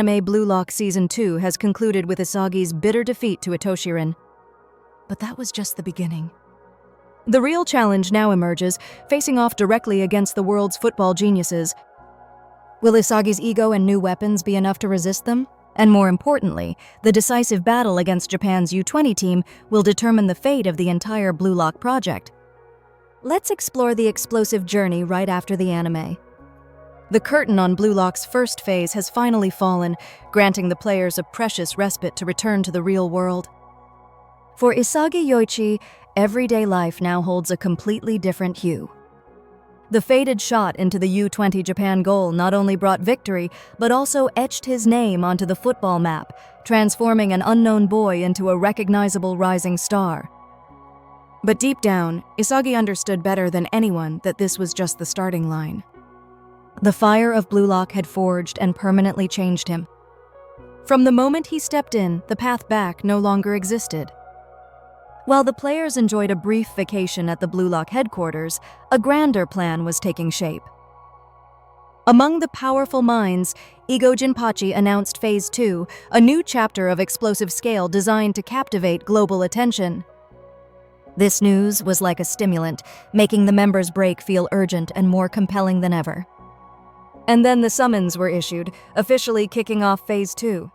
anime Blue Lock Season 2 has concluded with Isagi's bitter defeat to Rin. But that was just the beginning. The real challenge now emerges, facing off directly against the world's football geniuses. Will Isagi's ego and new weapons be enough to resist them? And more importantly, the decisive battle against Japan's U20 team will determine the fate of the entire Blue Lock project. Let's explore the explosive journey right after the anime. The curtain on Blue Lock's first phase has finally fallen, granting the players a precious respite to return to the real world. For Isagi Yoichi, everyday life now holds a completely different hue. The faded shot into the U20 Japan goal not only brought victory, but also etched his name onto the football map, transforming an unknown boy into a recognizable rising star. But deep down, Isagi understood better than anyone that this was just the starting line. The fire of Blue Lock had forged and permanently changed him. From the moment he stepped in, the path back no longer existed. While the players enjoyed a brief vacation at the Blue Lock headquarters, a grander plan was taking shape. Among the powerful minds, Igo Jinpachi announced Phase 2, a new chapter of explosive scale designed to captivate global attention. This news was like a stimulant, making the members' break feel urgent and more compelling than ever. And then the summons were issued, officially kicking off Phase 2.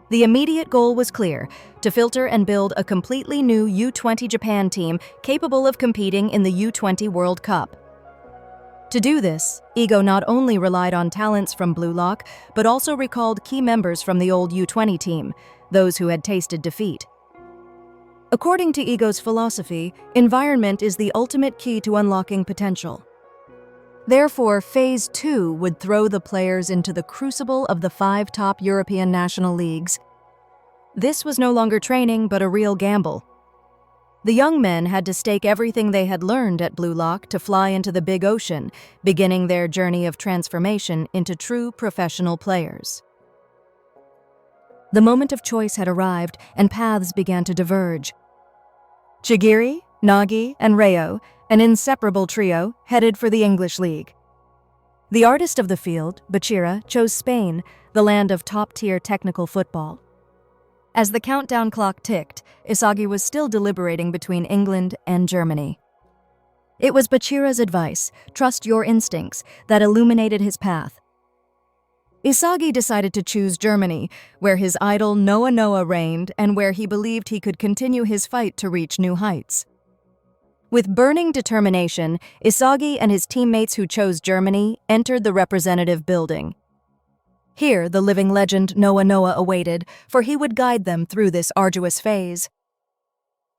The immediate goal was clear: to filter and build a completely new U20 Japan team capable of competing in the U20 World Cup. To do this, Igo not only relied on talents from Blue Lock, but also recalled key members from the old U20 team, those who had tasted defeat. According to Igo's philosophy, environment is the ultimate key to unlocking potential. Therefore, Phase 2 would throw the players into the crucible of the 5 top European national leagues. This was no longer training, but a real gamble. The young men had to stake everything they had learned at Blue Lock to fly into the big ocean, beginning their journey of transformation into true professional players. The moment of choice had arrived, and paths began to diverge. Chigiri, Nagi, and Reo, an inseparable trio, headed for the English League. The artist of the field, Bachira, chose Spain, the land of top-tier technical football. As the countdown clock ticked, Isagi was still deliberating between England and Germany. It was Bachira's advice, "Trust your instincts," that illuminated his path. Isagi decided to choose Germany, where his idol Noah reigned and where he believed he could continue his fight to reach new heights. With burning determination, Isagi and his teammates who chose Germany entered the representative building. Here, the living legend Noah awaited, for he would guide them through this arduous phase.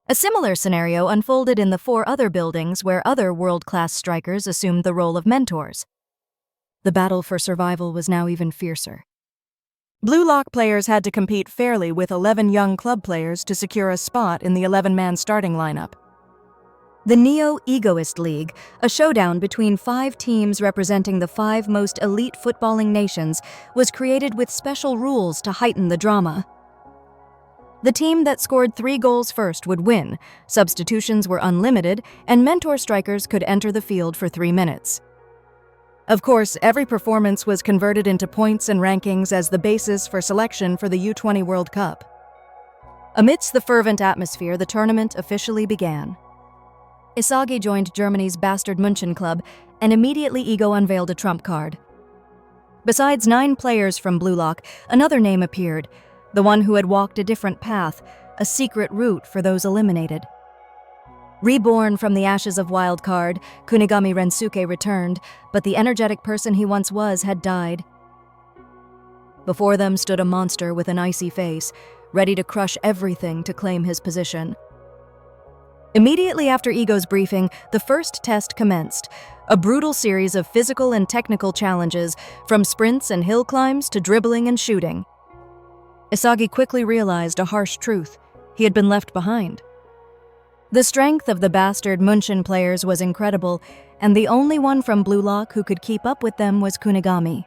A similar scenario unfolded in the 4 other buildings where other world-class strikers assumed the role of mentors. The battle for survival was now even fiercer. Blue Lock players had to compete fairly with 11 young club players to secure a spot in the 11-man starting lineup. The Neo Egoist League, a showdown between 5 teams representing the 5 most elite footballing nations, was created with special rules to heighten the drama. The team that scored 3 goals first would win, substitutions were unlimited, and mentor strikers could enter the field for 3 minutes. Of course, every performance was converted into points and rankings as the basis for selection for the U20 World Cup. Amidst the fervent atmosphere, the tournament officially began. Isagi joined Germany's Bastard München club, and immediately Igo unveiled a trump card. Besides 9 players from Blue Lock, another name appeared, the one who had walked a different path, a secret route for those eliminated. Reborn from the ashes of Wild Card, Kunigami Rensuke returned, but the energetic person he once was had died. Before them stood a monster with an icy face, ready to crush everything to claim his position. Immediately after Igo's briefing, the first test commenced, a brutal series of physical and technical challenges, from sprints and hill climbs to dribbling and shooting. Isagi quickly realized a harsh truth: he had been left behind. The strength of the Bastard München players was incredible, and the only one from Blue Lock who could keep up with them was Kunigami.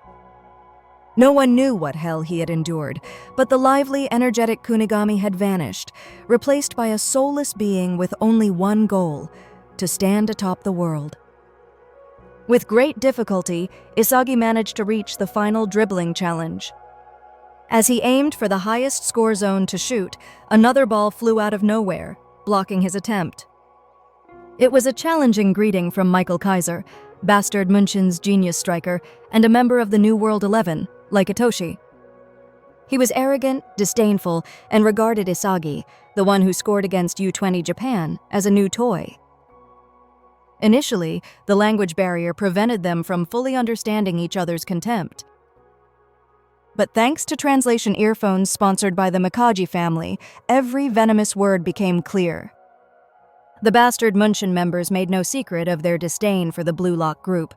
No one knew what hell he had endured, but the lively, energetic Kunigami had vanished, replaced by a soulless being with only one goal: to stand atop the world. With great difficulty, Isagi managed to reach the final dribbling challenge. As he aimed for the highest score zone to shoot, another ball flew out of nowhere, blocking his attempt. It was a challenging greeting from Michael Kaiser, Bastard München's genius striker and a member of the New World 11, like Itoshi. He was arrogant, disdainful, and regarded Isagi, the one who scored against U20 Japan, as a new toy. Initially, the language barrier prevented them from fully understanding each other's contempt. But thanks to translation earphones sponsored by the Mikaji family, every venomous word became clear. The Bastard München members made no secret of their disdain for the Blue Lock group.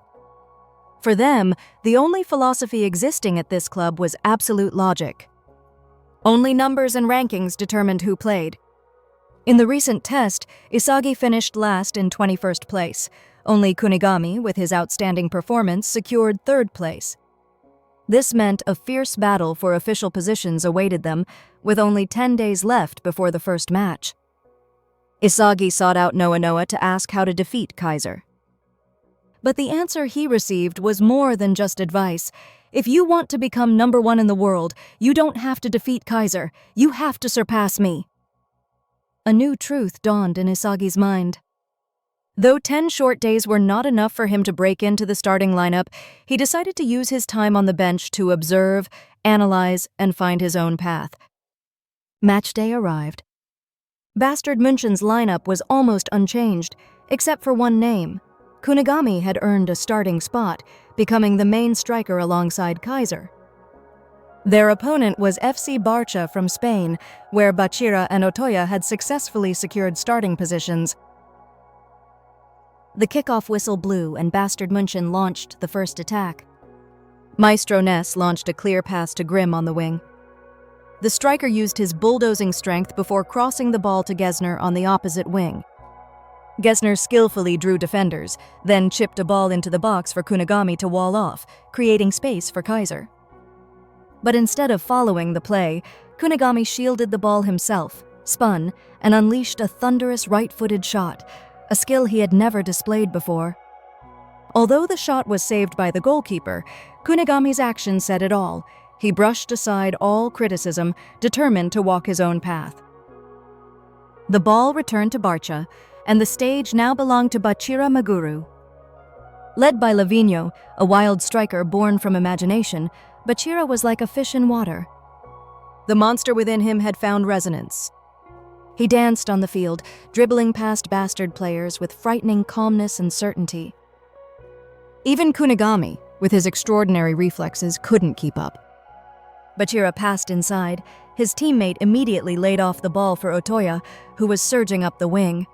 For them, the only philosophy existing at this club was absolute logic. Only numbers and rankings determined who played. In the recent test, Isagi finished last in 21st place. Only Kunigami, with his outstanding performance, secured 3rd place. This meant a fierce battle for official positions awaited them, with only 10 days left before the first match. Isagi sought out Noa to ask how to defeat Kaiser. But the answer he received was more than just advice. If you want to become number 1 in the world, you don't have to defeat Kaiser. You have to surpass me. A new truth dawned in Isagi's mind. Though 10 short days were not enough for him to break into the starting lineup, he decided to use his time on the bench to observe, analyze, and find his own path. Match day arrived. Bastard München's lineup was almost unchanged, except for one name. Kunigami had earned a starting spot, becoming the main striker alongside Kaiser. Their opponent was FC Barcha from Spain, where Bachira and Otoya had successfully secured starting positions. The kickoff whistle blew and Bastard München launched the first attack. Maestro Ness launched a clear pass to Grimm on the wing. The striker used his bulldozing strength before crossing the ball to Gesner on the opposite wing. Gesner skillfully drew defenders, then chipped a ball into the box for Kunigami to wall off, creating space for Kaiser. But instead of following the play, Kunigami shielded the ball himself, spun, and unleashed a thunderous right-footed shot, a skill he had never displayed before. Although the shot was saved by the goalkeeper, Kunigami's action said it all. He brushed aside all criticism, determined to walk his own path. The ball returned to Barcha, and the stage now belonged to Bachira Maguru. Led by Lavinho, a wild striker born from imagination, Bachira was like a fish in water. The monster within him had found resonance. He danced on the field, dribbling past bastard players with frightening calmness and certainty. Even Kunigami, with his extraordinary reflexes, couldn't keep up. Bachira passed inside. His teammate immediately laid off the ball for Otoya, who was surging up the wing.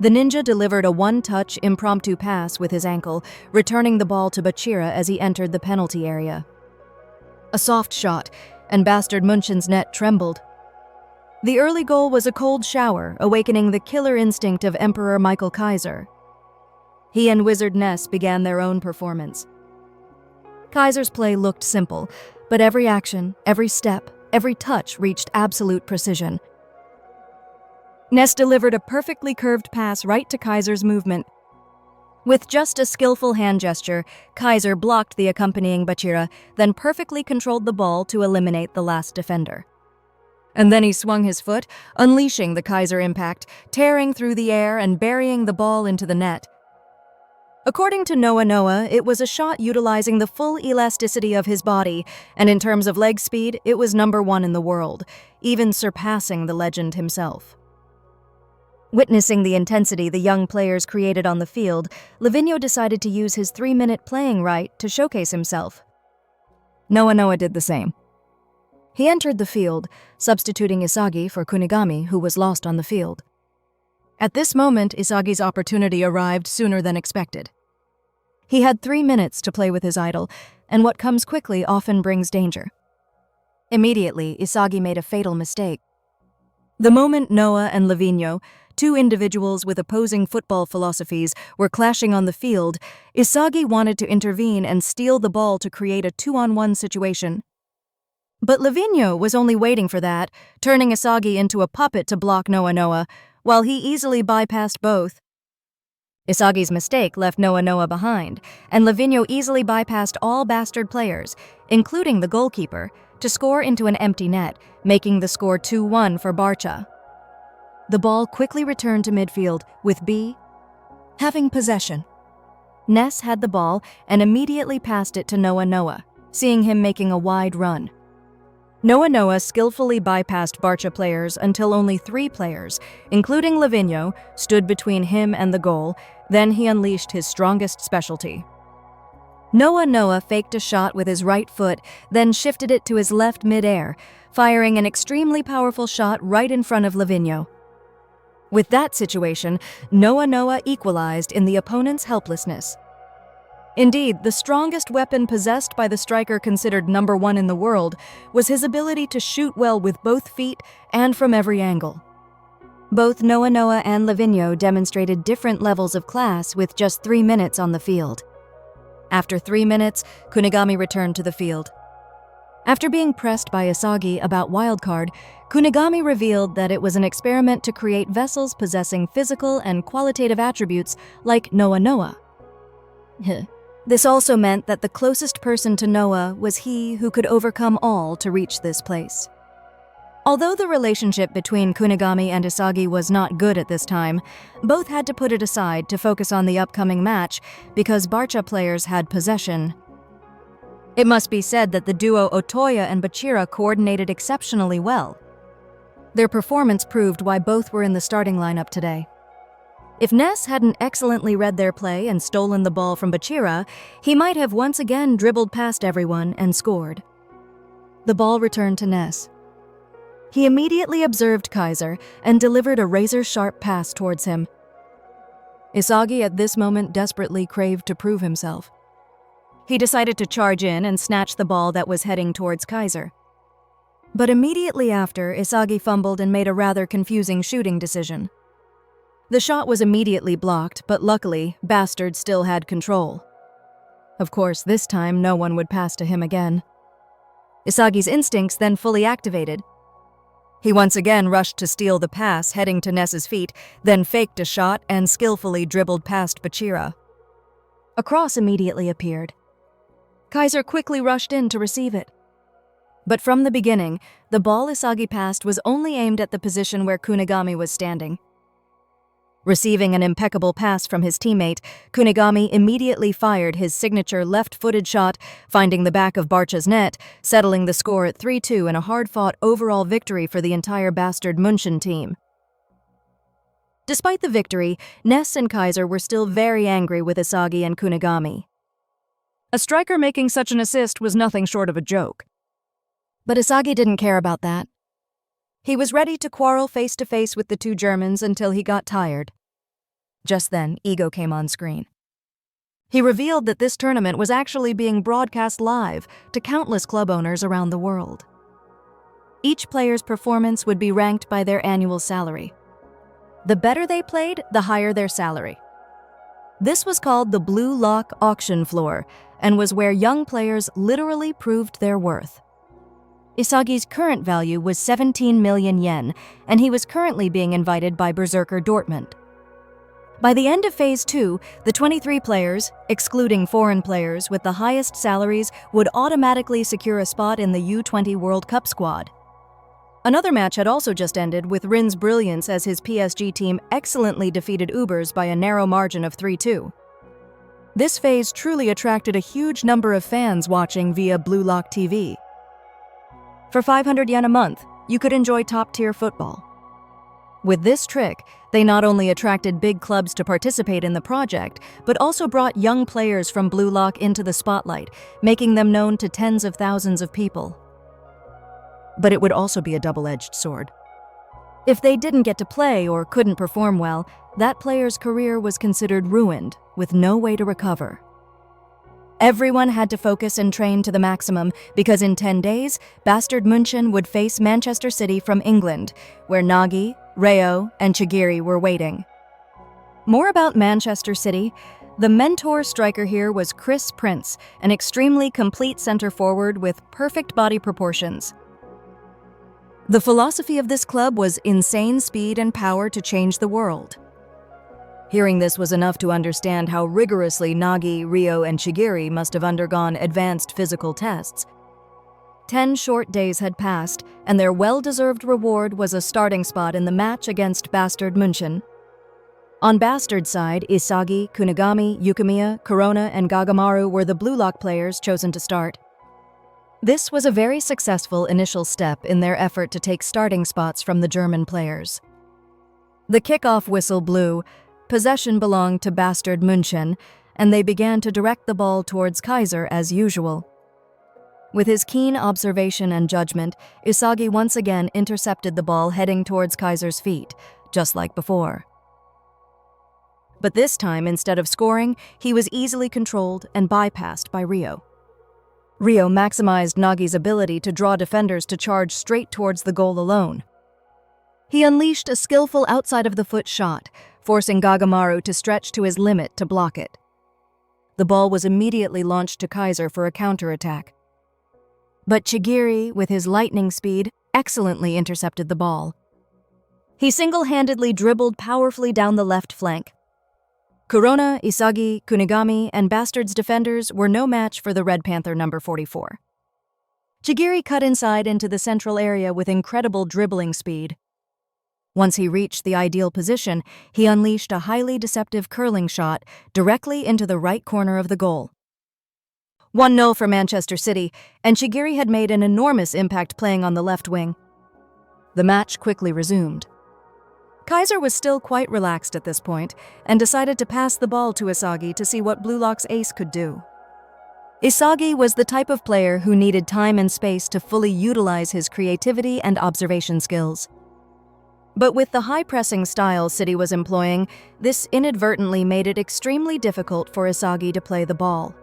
The ninja delivered a one-touch, impromptu pass with his ankle, returning the ball to Bachira as he entered the penalty area. A soft shot, and Bastard München's net trembled. The early goal was a cold shower, awakening the killer instinct of Emperor Michael Kaiser. He and Wizard Ness began their own performance. Kaiser's play looked simple, but every action, every step, every touch reached absolute precision. Ness delivered a perfectly curved pass right to Kaiser's movement. With just a skillful hand gesture, Kaiser blocked the accompanying Bachira, then perfectly controlled the ball to eliminate the last defender. And then he swung his foot, unleashing the Kaiser impact, tearing through the air and burying the ball into the net. According to Noa, it was a shot utilizing the full elasticity of his body, and in terms of leg speed, it was number 1 in the world, even surpassing the legend himself. Witnessing the intensity the young players created on the field, Lavinho decided to use his 3-minute playing right to showcase himself. Noa did the same. He entered the field, substituting Isagi for Kunigami, who was lost on the field. At this moment, Isagi's opportunity arrived sooner than expected. He had 3 minutes to play with his idol, and what comes quickly often brings danger. Immediately, Isagi made a fatal mistake. The moment Noa and Lavinho, 2 individuals with opposing football philosophies, were clashing on the field, Isagi wanted to intervene and steal the ball to create a 2-on-1 situation. But Lavinho was only waiting for that, turning Isagi into a puppet to block Noa, while he easily bypassed both. Isagi's mistake left Noah behind, and Livigno easily bypassed all Bastard players, including the goalkeeper, to score into an empty net, making the score 2-1 for Barcha. The ball quickly returned to midfield, with B having possession. Ness had the ball and immediately passed it to Noah, seeing him making a wide run. Noah skillfully bypassed Barcha players until only 3 players, including Livigno, stood between him and the goal. Then he unleashed his strongest specialty. Noah faked a shot with his right foot, then shifted it to his left mid-air, firing an extremely powerful shot right in front of Livigno. With that situation, Noah equalized in the opponent's helplessness. Indeed, the strongest weapon possessed by the striker considered number 1 in the world was his ability to shoot well with both feet and from every angle. Both Noah and Livigno demonstrated different levels of class with just 3 minutes on the field. After 3 minutes, Kunigami returned to the field. After being pressed by Isagi about wildcard, Kunigami revealed that it was an experiment to create vessels possessing physical and qualitative attributes like Noah. This also meant that the closest person to Noah was he who could overcome all to reach this place. Although the relationship between Kunigami and Isagi was not good at this time, both had to put it aside to focus on the upcoming match because Barcha players had possession. It must be said that the duo Otoya and Bachira coordinated exceptionally well. Their performance proved why both were in the starting lineup today. If Ness hadn't excellently read their play and stolen the ball from Bachira, he might have once again dribbled past everyone and scored. The ball returned to Ness. He immediately observed Kaiser and delivered a razor-sharp pass towards him. Isagi at this moment desperately craved to prove himself. He decided to charge in and snatch the ball that was heading towards Kaiser. But immediately after, Isagi fumbled and made a rather confusing shooting decision. The shot was immediately blocked, but luckily, Bastard still had control. Of course, this time no one would pass to him again. Isagi's instincts then fully activated. He once again rushed to steal the pass, heading to Ness's feet, then faked a shot and skillfully dribbled past Bachira. A cross immediately appeared. Kaiser quickly rushed in to receive it. But from the beginning, the ball Isagi passed was only aimed at the position where Kunigami was standing. Receiving an impeccable pass from his teammate, Kunigami immediately fired his signature left-footed shot, finding the back of Barcha's net, settling the score at 3-2 in a hard-fought overall victory for the entire Bastard München team. Despite the victory, Ness and Kaiser were still very angry with Isagi and Kunigami. A striker making such an assist was nothing short of a joke. But Isagi didn't care about that. He was ready to quarrel face-to-face with the 2 Germans until he got tired. Just then, Ego came on screen. He revealed that this tournament was actually being broadcast live to countless club owners around the world. Each player's performance would be ranked by their annual salary. The better they played, the higher their salary. This was called the Blue Lock auction floor and was where young players literally proved their worth. Isagi's current value was 17 million yen, and he was currently being invited by Berserker Dortmund. By the end of Phase 2, the 23 players, excluding foreign players with the highest salaries, would automatically secure a spot in the U20 World Cup squad. Another match had also just ended with Rin's brilliance as his PSG team excellently defeated Ubers by a narrow margin of 3-2. This phase truly attracted a huge number of fans watching via Blue Lock TV. For 500 yen a month, you could enjoy top-tier football. With this trick, they not only attracted big clubs to participate in the project, but also brought young players from Blue Lock into the spotlight, making them known to tens of thousands of people. But it would also be a double-edged sword. If they didn't get to play or couldn't perform well, that player's career was considered ruined, with no way to recover. Everyone had to focus and train to the maximum because in 10 days, Bastard München would face Manchester City from England, where Nagi, Reo, and Chigiri were waiting. More about Manchester City. The mentor striker here was Chris Prince, an extremely complete center forward with perfect body proportions. The philosophy of this club was insane speed and power to change the world. Hearing this was enough to understand how rigorously Nagi, Ryo, and Shigiri must have undergone advanced physical tests. 10 short days had passed, and their well-deserved reward was a starting spot in the match against Bastard München. On Bastard's side, Isagi, Kunigami, Yukimiya, Corona, and Gagamaru were the Blue Lock players chosen to start. This was a very successful initial step in their effort to take starting spots from the German players. The kickoff whistle blew, possession belonged to Bastard München, and they began to direct the ball towards Kaiser as usual. With his keen observation and judgment, Isagi once again intercepted the ball heading towards Kaiser's feet, just like before. But this time, instead of scoring, he was easily controlled and bypassed by Ryo. Ryo maximized Nagi's ability to draw defenders to charge straight towards the goal alone. He unleashed a skillful outside-of-the-foot shot, forcing Gagamaru to stretch to his limit to block it. The ball was immediately launched to Kaiser for a counterattack. But Shigiri, with his lightning speed, excellently intercepted the ball. He single-handedly dribbled powerfully down the left flank. Corona, Isagi, Kunigami, and Bastard's defenders were no match for the Red Panther number 44. Shigiri cut inside into the central area with incredible dribbling speed. Once he reached the ideal position, he unleashed a highly deceptive curling shot directly into the right corner of the goal. 1-0 for Manchester City, and Shigiri had made an enormous impact playing on the left wing. The match quickly resumed. Kaiser was still quite relaxed at this point and decided to pass the ball to Isagi to see what Blue Lock's ace could do. Isagi was the type of player who needed time and space to fully utilize his creativity and observation skills. But with the high-pressing style City was employing, this inadvertently made it extremely difficult for Isagi to play the ball.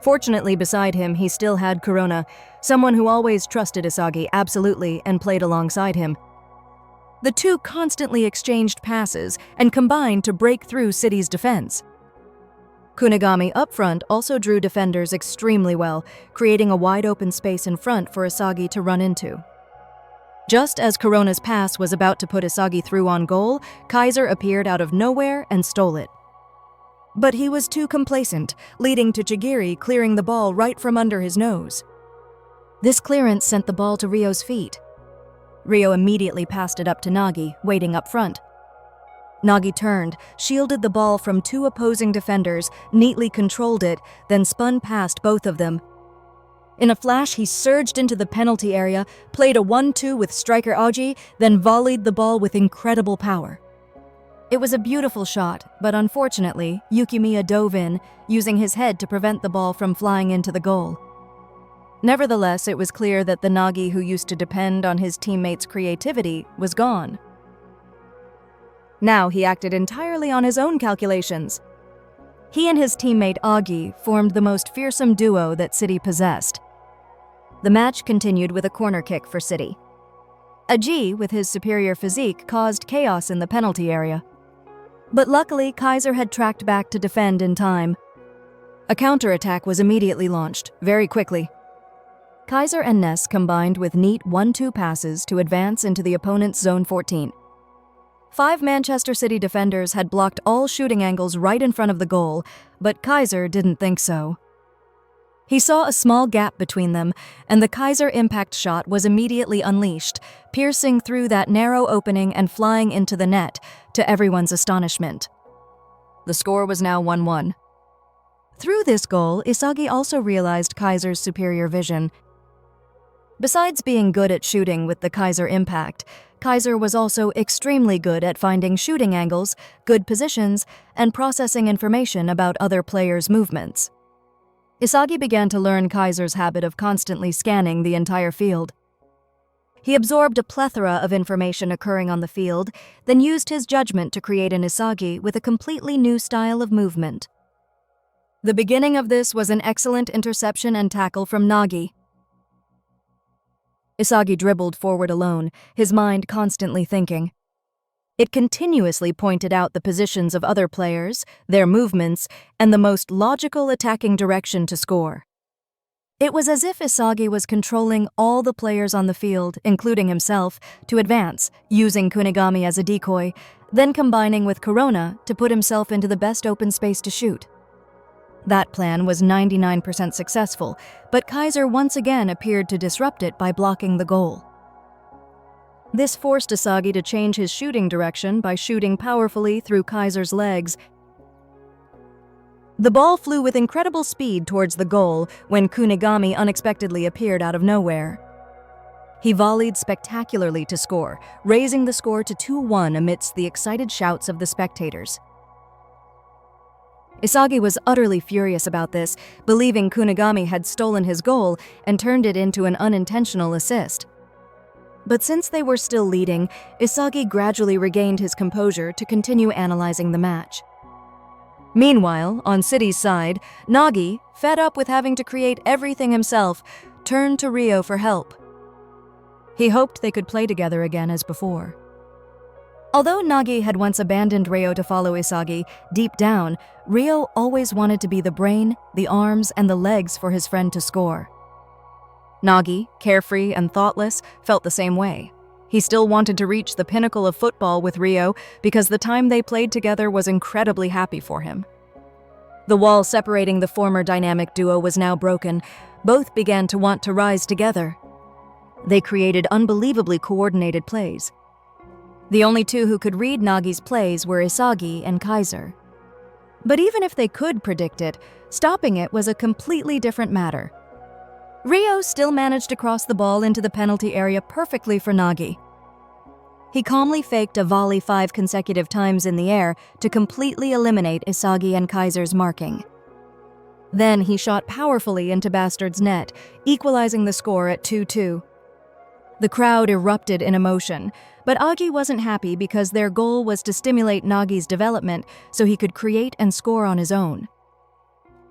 Fortunately, beside him, he still had Corona, someone who always trusted Isagi absolutely and played alongside him. The two constantly exchanged passes and combined to break through City's defense. Kunigami up front also drew defenders extremely well, creating a wide-open space in front for Isagi to run into. Just as Corona's pass was about to put Isagi through on goal, Kaiser appeared out of nowhere and stole it. But he was too complacent, leading to Shigiri clearing the ball right from under his nose. This clearance sent the ball to Ryo's feet. Ryo immediately passed it up to Nagi, waiting up front. Nagi turned, shielded the ball from two opposing defenders, neatly controlled it, then spun past both of them. In a flash, he surged into the penalty area, played a 1-2 with striker Aji, then volleyed the ball with incredible power. It was a beautiful shot, but unfortunately, Yukimiya dove in, using his head to prevent the ball from flying into the goal. Nevertheless, it was clear that the Nagi who used to depend on his teammates' creativity was gone. Now he acted entirely on his own calculations. He and his teammate Agi formed the most fearsome duo that City possessed. The match continued with a corner kick for City. Aji, with his superior physique, caused chaos in the penalty area. But luckily, Kaiser had tracked back to defend in time. A counterattack was immediately launched, very quickly. Kaiser and Ness combined with neat 1-2 passes to advance into the opponent's Zone 14. 5 Manchester City defenders had blocked all shooting angles right in front of the goal, but Kaiser didn't think so. He saw a small gap between them, and the Kaiser impact shot was immediately unleashed, piercing through that narrow opening and flying into the net, to everyone's astonishment. The score was now 1-1. Through this goal, Isagi also realized Kaiser's superior vision. Besides being good at shooting with the Kaiser impact, Kaiser was also extremely good at finding shooting angles, good positions, and processing information about other players' movements. Isagi began to learn Kaiser's habit of constantly scanning the entire field. He absorbed a plethora of information occurring on the field, then used his judgment to create an Isagi with a completely new style of movement. The beginning of this was an excellent interception and tackle from Nagi. Isagi dribbled forward alone, his mind constantly thinking. It continuously pointed out the positions of other players, their movements, and the most logical attacking direction to score. It was as if Isagi was controlling all the players on the field, including himself, to advance, using Kunigami as a decoy, then combining with Corona to put himself into the best open space to shoot. That plan was 99% successful, but Kaiser once again appeared to disrupt it by blocking the goal. This forced Isagi to change his shooting direction by shooting powerfully through Kaiser's legs. The ball flew with incredible speed towards the goal when Kunigami unexpectedly appeared out of nowhere. He volleyed spectacularly to score, raising the score to 2-1 amidst the excited shouts of the spectators. Isagi was utterly furious about this, believing Kunigami had stolen his goal and turned it into an unintentional assist. But since they were still leading, Isagi gradually regained his composure to continue analyzing the match. Meanwhile, on City's side, Nagi, fed up with having to create everything himself, turned to Ryo for help. He hoped they could play together again as before. Although Nagi had once abandoned Ryo to follow Isagi, deep down, Ryo always wanted to be the brain, the arms, and the legs for his friend to score. Nagi, carefree and thoughtless, felt the same way. He still wanted to reach the pinnacle of football with Ryo because the time they played together was incredibly happy for him. The wall separating the former dynamic duo was now broken. Both began to want to rise together. They created unbelievably coordinated plays. The only two who could read Nagi's plays were Isagi and Kaiser. But even if they could predict it, stopping it was a completely different matter. Ryo still managed to cross the ball into the penalty area perfectly for Nagi. He calmly faked a volley 5 consecutive times in the air to completely eliminate Isagi and Kaiser's marking. Then he shot powerfully into Bastard's net, equalizing the score at 2-2. The crowd erupted in emotion, but Agi wasn't happy because their goal was to stimulate Nagi's development so he could create and score on his own.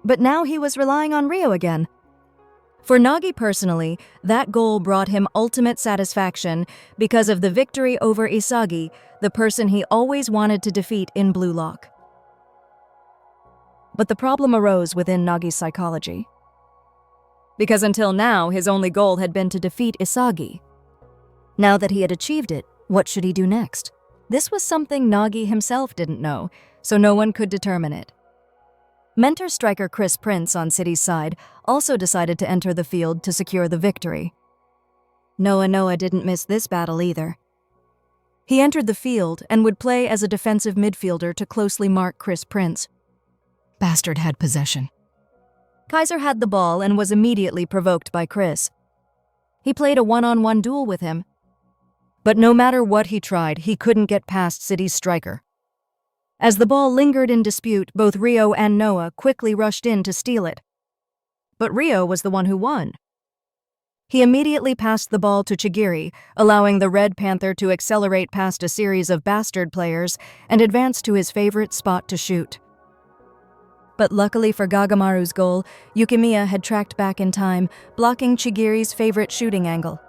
But now he was relying on Ryo again. For Nagi personally, that goal brought him ultimate satisfaction because of the victory over Isagi, the person he always wanted to defeat in Blue Lock. But the problem arose within Nagi's psychology. Because until now, his only goal had been to defeat Isagi. Now that he had achieved it, what should he do next? This was something Nagi himself didn't know, so no one could determine it. Mentor striker Chris Prince on City's side also decided to enter the field to secure the victory. Noah didn't miss this battle either. He entered the field and would play as a defensive midfielder to closely mark Chris Prince. Bastard had possession. Kaiser had the ball and was immediately provoked by Chris. He played a one-on-one duel with him. But no matter what he tried, he couldn't get past City's striker. As the ball lingered in dispute, both Ryo and Noah quickly rushed in to steal it. But Ryo was the one who won. He immediately passed the ball to Chigiri, allowing the Red Panther to accelerate past a series of Bastard players and advance to his favorite spot to shoot. But luckily for Gagamaru's goal, Yukimiya had tracked back in time, blocking Chigiri's favorite shooting angle.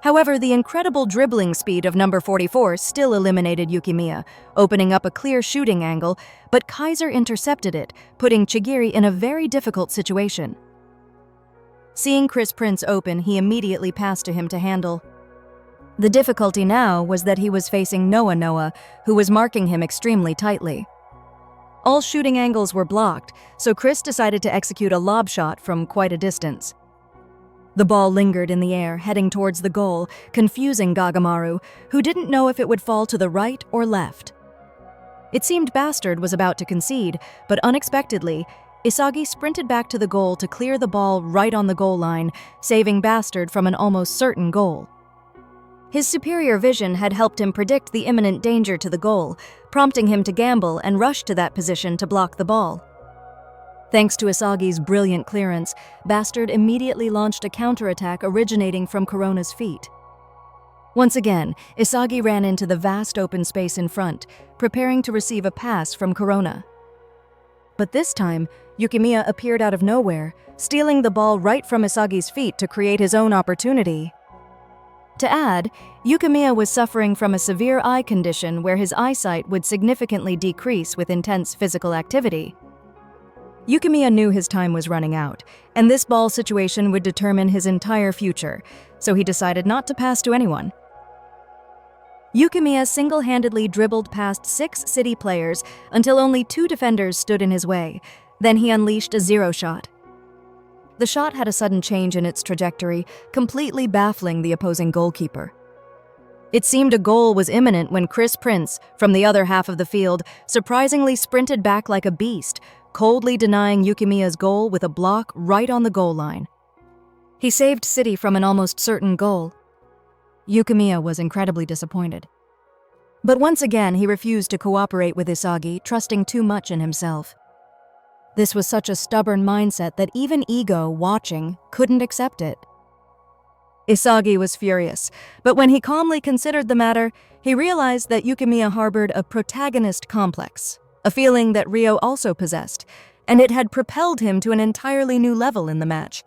However, the incredible dribbling speed of number 44 still eliminated Yukimiya, opening up a clear shooting angle, but Kaiser intercepted it, putting Chigiri in a very difficult situation. Seeing Chris Prince open, he immediately passed to him to handle. The difficulty now was that he was facing Noah, who was marking him extremely tightly. All shooting angles were blocked, so Chris decided to execute a lob shot from quite a distance. The ball lingered in the air, heading towards the goal, confusing Gagamaru, who didn't know if it would fall to the right or left. It seemed Bastard was about to concede, but unexpectedly, Isagi sprinted back to the goal to clear the ball right on the goal line, saving Bastard from an almost certain goal. His superior vision had helped him predict the imminent danger to the goal, prompting him to gamble and rush to that position to block the ball. Thanks to Isagi's brilliant clearance, Bastard immediately launched a counterattack originating from Corona's feet. Once again, Isagi ran into the vast open space in front, preparing to receive a pass from Corona. But this time, Yukimiya appeared out of nowhere, stealing the ball right from Isagi's feet to create his own opportunity. To add, Yukimiya was suffering from a severe eye condition where his eyesight would significantly decrease with intense physical activity. Yukimiya knew his time was running out, and this ball situation would determine his entire future, so he decided not to pass to anyone. Yukimiya single-handedly dribbled past 6 City players until only 2 defenders stood in his way. Then he unleashed a zero shot. The shot had a sudden change in its trajectory, completely baffling the opposing goalkeeper. It seemed a goal was imminent when Chris Prince, from the other half of the field, surprisingly sprinted back like a beast, coldly denying Yukimiya's goal with a block right on the goal line. He saved City from an almost certain goal. Yukimiya was incredibly disappointed. But once again, he refused to cooperate with Isagi, trusting too much in himself. This was such a stubborn mindset that even ego, watching, couldn't accept it. Isagi was furious, but when he calmly considered the matter, he realized that Yukimiya harbored a protagonist complex, a feeling that Ryo also possessed, and it had propelled him to an entirely new level in the match.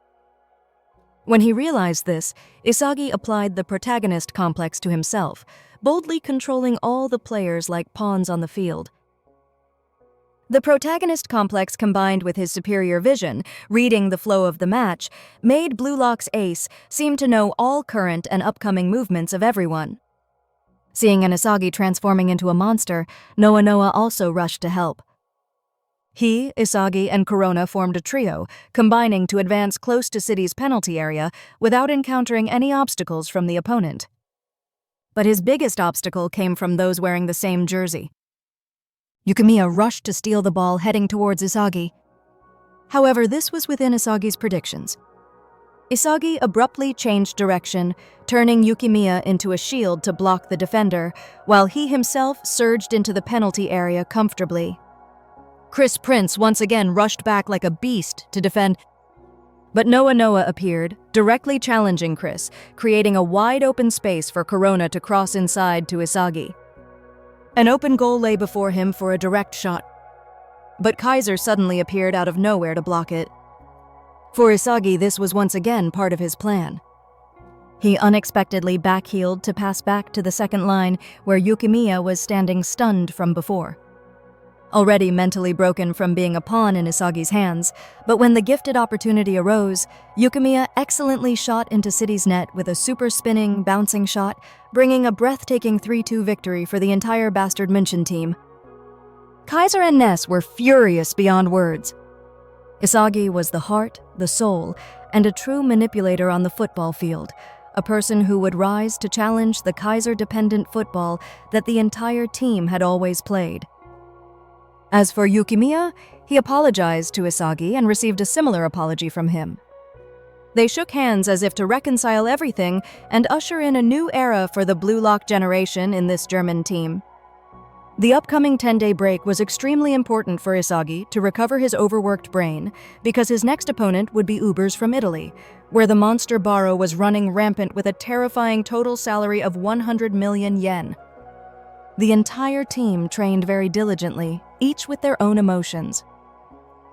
When he realized this, Isagi applied the protagonist complex to himself, boldly controlling all the players like pawns on the field. The protagonist complex, combined with his superior vision, reading the flow of the match, made Blue Lock's ace seem to know all current and upcoming movements of everyone. Seeing an Isagi transforming into a monster, Noa also rushed to help. He, Isagi, and Corona formed a trio, combining to advance close to City's penalty area without encountering any obstacles from the opponent. But his biggest obstacle came from those wearing the same jersey. Yukimiya rushed to steal the ball, heading towards Isagi. However, this was within Isagi's predictions. Isagi abruptly changed direction, turning Yukimiya into a shield to block the defender, while he himself surged into the penalty area comfortably. Chris Prince once again rushed back like a beast to defend, but Noa appeared, directly challenging Chris, creating a wide-open space for Corona to cross inside to Isagi. An open goal lay before him for a direct shot, but Kaiser suddenly appeared out of nowhere to block it. For Isagi, this was once again part of his plan. He unexpectedly backheeled to pass back to the second line where Yukimiya was standing stunned from before. Already mentally broken from being a pawn in Isagi's hands, but when the gifted opportunity arose, Yukimiya excellently shot into City's net with a super spinning, bouncing shot, bringing a breathtaking 3-2 victory for the entire Bastard München team. Kaiser and Ness were furious beyond words. Isagi was the heart, the soul, and a true manipulator on the football field, a person who would rise to challenge the Kaiser-dependent football that the entire team had always played. As for Yukimiya, he apologized to Isagi and received a similar apology from him. They shook hands as if to reconcile everything and usher in a new era for the Blue Lock generation in this German team. The upcoming 10-day break was extremely important for Isagi to recover his overworked brain because his next opponent would be Ubers from Italy, where the monster Baro was running rampant with a terrifying total salary of 100 million yen. The entire team trained very diligently, each with their own emotions.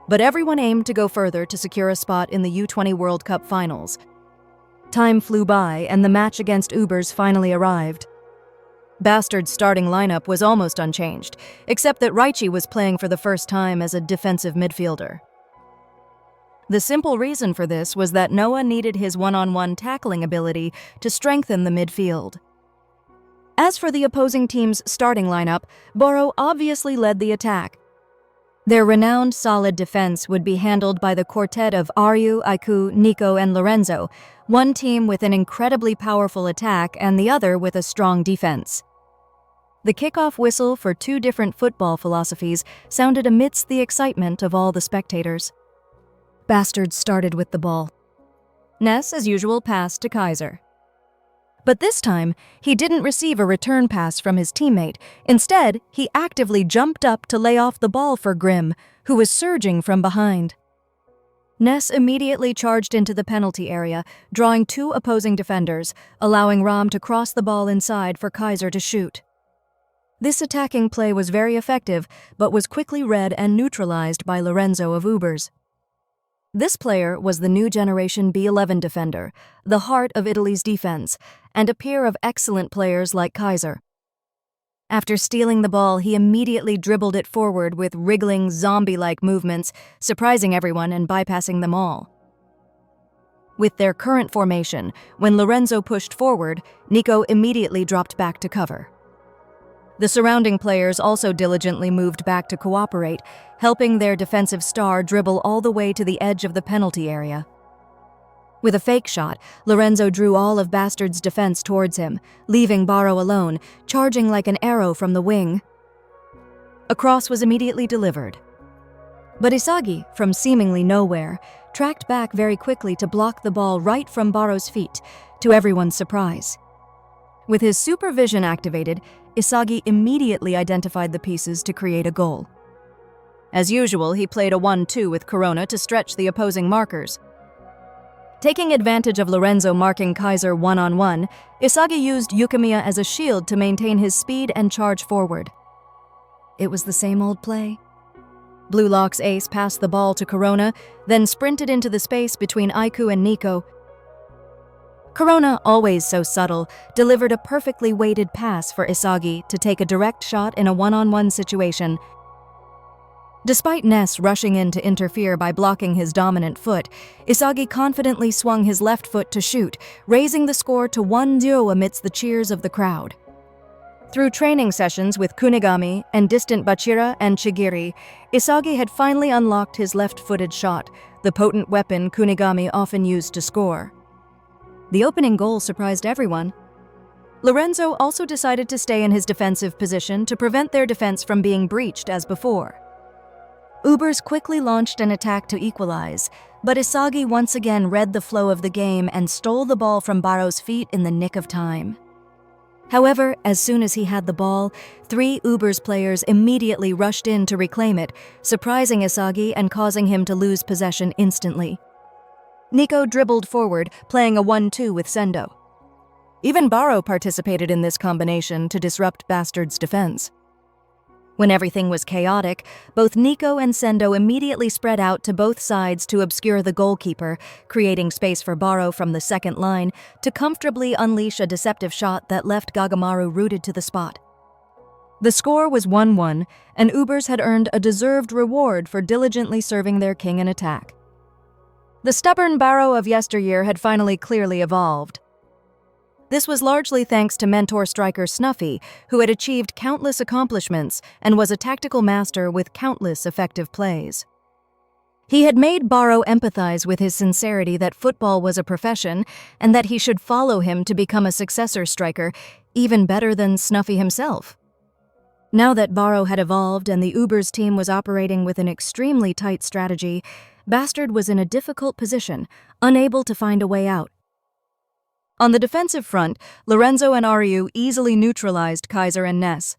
But everyone aimed to go further to secure a spot in the U20 World Cup finals. Time flew by, and the match against Ubers finally arrived. Bastard's starting lineup was almost unchanged, except that Raichi was playing for the first time as a defensive midfielder. The simple reason for this was that Noah needed his one-on-one tackling ability to strengthen the midfield. As for the opposing team's starting lineup, Baro obviously led the attack. Their renowned solid defense would be handled by the quartet of Aryu, Aiku, Nico, and Lorenzo, one team with an incredibly powerful attack and the other with a strong defense. The kickoff whistle for two different football philosophies sounded amidst the excitement of all the spectators. Bastard started with the ball. Ness, as usual, passed to Kaiser. But this time, he didn't receive a return pass from his teammate. Instead, he actively jumped up to lay off the ball for Grimm, who was surging from behind. Ness immediately charged into the penalty area, drawing two opposing defenders, allowing Ram to cross the ball inside for Kaiser to shoot. This attacking play was very effective, but was quickly read and neutralized by Lorenzo of Ubers. This player was the new generation B11 defender, the heart of Italy's defense, and a peer of excellent players like Kaiser. After stealing the ball, he immediately dribbled it forward with wriggling, zombie-like movements, surprising everyone and bypassing them all. With their current formation, when Lorenzo pushed forward, Nico immediately dropped back to cover, The surrounding players also diligently moved back to cooperate, helping their defensive star dribble all the way to the edge of the penalty area. With a fake shot, Lorenzo drew all of Bastard's defense towards him, leaving Baro alone, charging like an arrow from the wing. A cross was immediately delivered. But Isagi, from seemingly nowhere, tracked back very quickly to block the ball right from Baro's feet, to everyone's surprise. With his supervision activated, Isagi immediately identified the pieces to create a goal. As usual, he played a 1-2 with Corona to stretch the opposing markers. Taking advantage of Lorenzo marking Kaiser one-on-one, Isagi used Yukimiya as a shield to maintain his speed and charge forward. It was the same old play. Blue Lock's ace passed the ball to Corona, then sprinted into the space between Aiku and Nico. Corona, always so subtle, delivered a perfectly weighted pass for Isagi to take a direct shot in a one-on-one situation. Despite Ness rushing in to interfere by blocking his dominant foot, Isagi confidently swung his left foot to shoot, raising the score to 1-0 amidst the cheers of the crowd. Through training sessions with Kunigami and distant Bachira and Chigiri, Isagi had finally unlocked his left-footed shot, the potent weapon Kunigami often used to score. The opening goal surprised everyone. Lorenzo also decided to stay in his defensive position to prevent their defense from being breached as before. Ubers quickly launched an attack to equalize, but Isagi once again read the flow of the game and stole the ball from Baro's feet in the nick of time. However, as soon as he had the ball, 3 Ubers players immediately rushed in to reclaim it, surprising Isagi and causing him to lose possession instantly. Nico dribbled forward, playing a 1-2 with Sendo. Even Baro participated in this combination to disrupt Bastard's defense. When everything was chaotic, both Nico and Sendo immediately spread out to both sides to obscure the goalkeeper, creating space for Baro from the second line to comfortably unleash a deceptive shot that left Gagamaru rooted to the spot. The score was 1-1, and Ubers had earned a deserved reward for diligently serving their king in attack. The stubborn Baro of yesteryear had finally clearly evolved. This was largely thanks to mentor striker Snuffy, who had achieved countless accomplishments and was a tactical master with countless effective plays. He had made Baro empathize with his sincerity that football was a profession and that he should follow him to become a successor striker, even better than Snuffy himself. Now that Baro had evolved and the Ubers team was operating with an extremely tight strategy, Bastard was in a difficult position, unable to find a way out. On the defensive front, Lorenzo and Aryu easily neutralized Kaiser and Ness.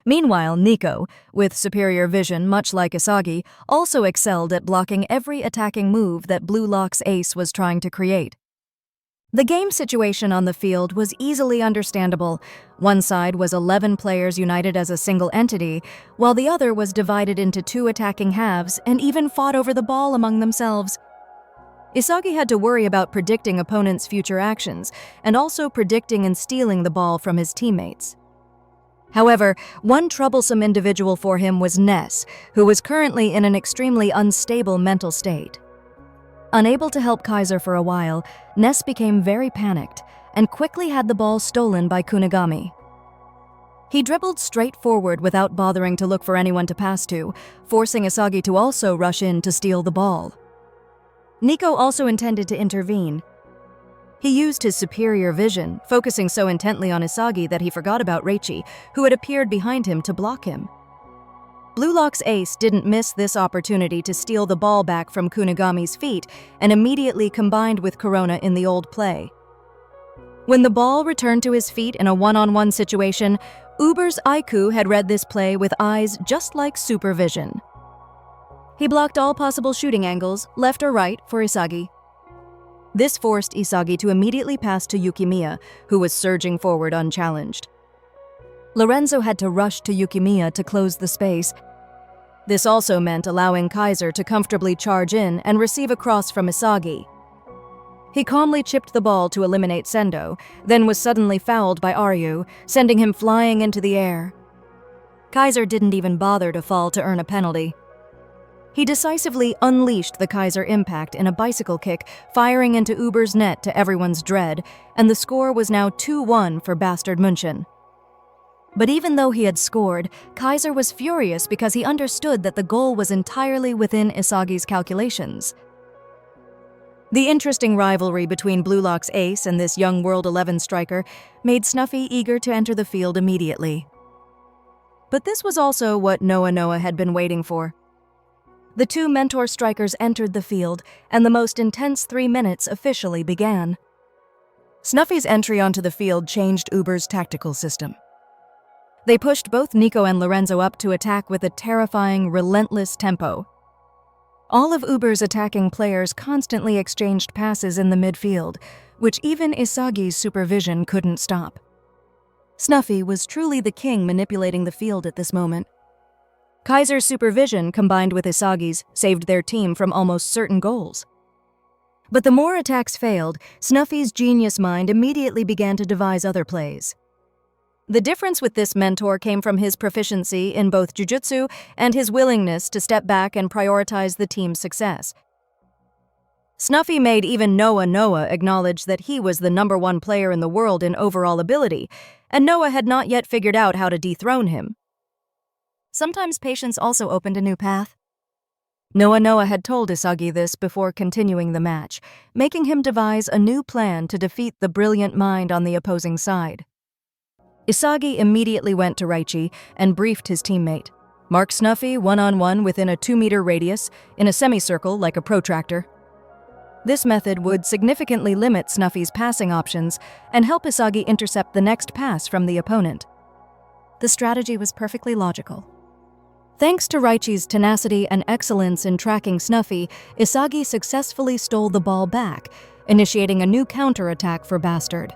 Meanwhile, Nico, with superior vision much like Isagi, also excelled at blocking every attacking move that Blue Lock's ace was trying to create. The game situation on the field was easily understandable. One side was 11 players united as a single entity, while the other was divided into 2 attacking halves and even fought over the ball among themselves. Isagi had to worry about predicting opponents' future actions, and also predicting and stealing the ball from his teammates. However, one troublesome individual for him was Ness, who was currently in an extremely unstable mental state. Unable to help Kaiser for a while, Ness became very panicked, and quickly had the ball stolen by Kunigami. He dribbled straight forward without bothering to look for anyone to pass to, forcing Isagi to also rush in to steal the ball. Nico also intended to intervene. He used his superior vision, focusing so intently on Isagi that he forgot about Reichi, who had appeared behind him to block him. Blue Lock's ace didn't miss this opportunity to steal the ball back from Kunigami's feet and immediately combined with Corona in the old play. When the ball returned to his feet in a one-on-one situation, Uber's Aiku had read this play with eyes just like supervision. He blocked all possible shooting angles, left or right, for Isagi. This forced Isagi to immediately pass to Yukimiya, who was surging forward unchallenged. Lorenzo had to rush to Yukimiya to close the space. This also meant allowing Kaiser to comfortably charge in and receive a cross from Isagi. He calmly chipped the ball to eliminate Sendo, then was suddenly fouled by Aryu, sending him flying into the air. Kaiser didn't even bother to fall to earn a penalty. He decisively unleashed the Kaiser impact in a bicycle kick, firing into Uber's net to everyone's dread, and the score was now 2-1 for Bastard München. But even though he had scored, Kaiser was furious because he understood that the goal was entirely within Isagi's calculations. The interesting rivalry between Blue Lock's ace and this young World 11 striker made Snuffy eager to enter the field immediately. But this was also what Noah had been waiting for. The two mentor strikers entered the field, and the most intense 3 minutes officially began. Snuffy's entry onto the field changed Uber's tactical system. They pushed both Nico and Lorenzo up to attack with a terrifying, relentless tempo. All of Uber's attacking players constantly exchanged passes in the midfield, which even Isagi's supervision couldn't stop. Snuffy was truly the king manipulating the field at this moment. Kaiser's supervision, combined with Isagi's, saved their team from almost certain goals. But the more attacks failed, Snuffy's genius mind immediately began to devise other plays. The difference with this mentor came from his proficiency in both jiu-jitsu and his willingness to step back and prioritize the team's success. Snuffy made even Noah acknowledge that he was the #1 player in the world in overall ability, and Noah had not yet figured out how to dethrone him. Sometimes patience also opened a new path. Noah had told Isagi this before continuing the match, making him devise a new plan to defeat the brilliant mind on the opposing side. Isagi immediately went to Raichi and briefed his teammate. Mark Snuffy one-on-one within a 2-meter radius, in a semicircle like a protractor. This method would significantly limit Snuffy's passing options and help Isagi intercept the next pass from the opponent. The strategy was perfectly logical. Thanks to Raichi's tenacity and excellence in tracking Snuffy, Isagi successfully stole the ball back, initiating a new counterattack for Bastard.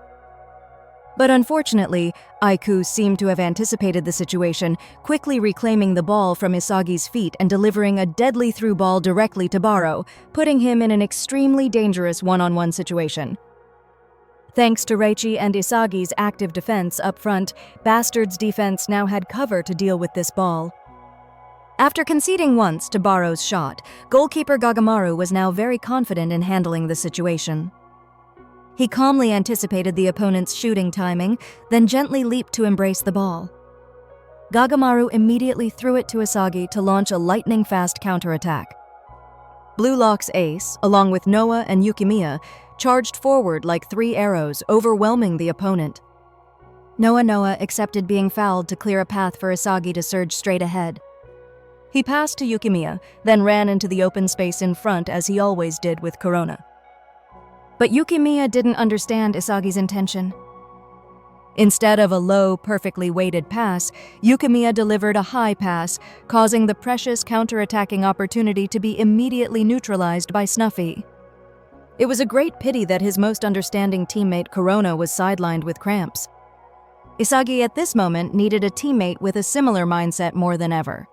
But unfortunately, Aiku seemed to have anticipated the situation, quickly reclaiming the ball from Isagi's feet and delivering a deadly through ball directly to Baro, putting him in an extremely dangerous one-on-one situation. Thanks to Raichi and Isagi's active defense up front, Bastard's defense now had cover to deal with this ball. After conceding once to Baro's shot, goalkeeper Gagamaru was now very confident in handling the situation. He calmly anticipated the opponent's shooting timing, then gently leaped to embrace the ball. Gagamaru immediately threw it to Isagi to launch a lightning-fast counterattack. Blue Lock's ace, along with Noah and Yukimiya, charged forward like 3 arrows, overwhelming the opponent. Noah accepted being fouled to clear a path for Isagi to surge straight ahead. He passed to Yukimiya, then ran into the open space in front as he always did with Corona. But Yukimiya didn't understand Isagi's intention. Instead of a low, perfectly weighted pass, Yukimiya delivered a high pass, causing the precious counterattacking opportunity to be immediately neutralized by Snuffy. It was a great pity that his most understanding teammate Corona was sidelined with cramps. Isagi at this moment needed a teammate with a similar mindset more than ever.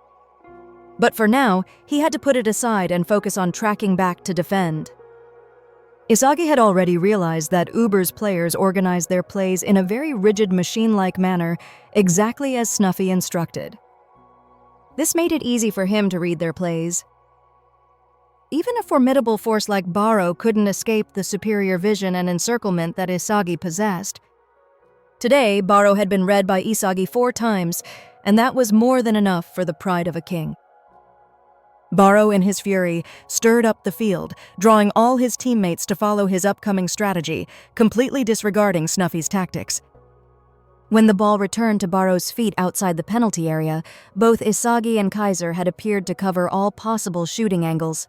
But for now, he had to put it aside and focus on tracking back to defend. Isagi had already realized that Uber's players organized their plays in a very rigid machine-like manner, exactly as Snuffy instructed. This made it easy for him to read their plays. Even a formidable force like Baro couldn't escape the superior vision and encirclement that Isagi possessed. Today, Baro had been read by Isagi 4 times, and that was more than enough for the pride of a king. Baro, in his fury, stirred up the field, drawing all his teammates to follow his upcoming strategy, completely disregarding Snuffy's tactics. When the ball returned to Baro's feet outside the penalty area, both Isagi and Kaiser had appeared to cover all possible shooting angles.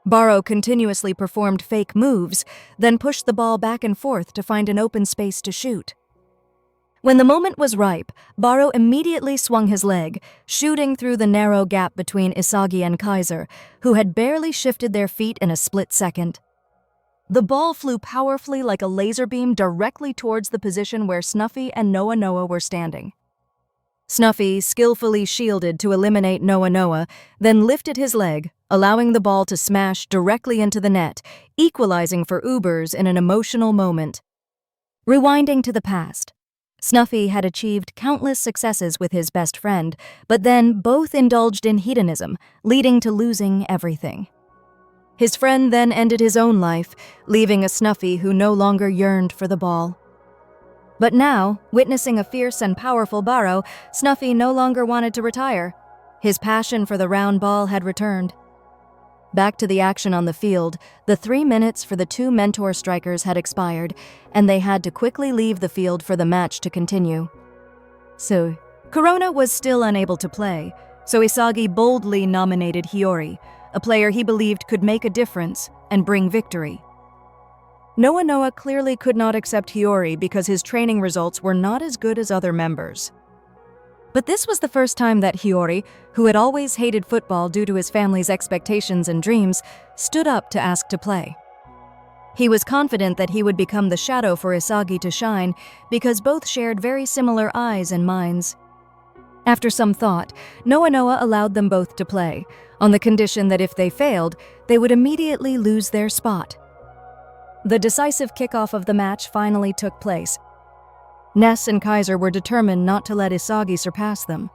Baro continuously performed fake moves, then pushed the ball back and forth to find an open space to shoot. When the moment was ripe, Baro immediately swung his leg, shooting through the narrow gap between Isagi and Kaiser, who had barely shifted their feet in a split second. The ball flew powerfully like a laser beam directly towards the position where Snuffy and Noah were standing. Snuffy skillfully shielded to eliminate Noah, then lifted his leg, allowing the ball to smash directly into the net, equalizing for Ubers in an emotional moment. Rewinding to the past, Snuffy had achieved countless successes with his best friend, but then both indulged in hedonism, leading to losing everything. His friend then ended his own life, leaving a Snuffy who no longer yearned for the ball. But now, witnessing a fierce and powerful Baro, Snuffy no longer wanted to retire. His passion for the round ball had returned. Back to the action on the field, the 3 minutes for the 2 mentor strikers had expired, and they had to quickly leave the field for the match to continue. So, Corona was still unable to play, so Isagi boldly nominated Hiyori, a player he believed could make a difference and bring victory. Noa clearly could not accept Hiyori because his training results were not as good as other members. But this was the first time that Hiyori, who had always hated football due to his family's expectations and dreams, stood up to ask to play. He was confident that he would become the shadow for Isagi to shine because both shared very similar eyes and minds. After some thought, Noa allowed them both to play, on the condition that if they failed, they would immediately lose their spot. The decisive kickoff of the match finally took place. Ness and Kaiser were determined not to let Isagi surpass them.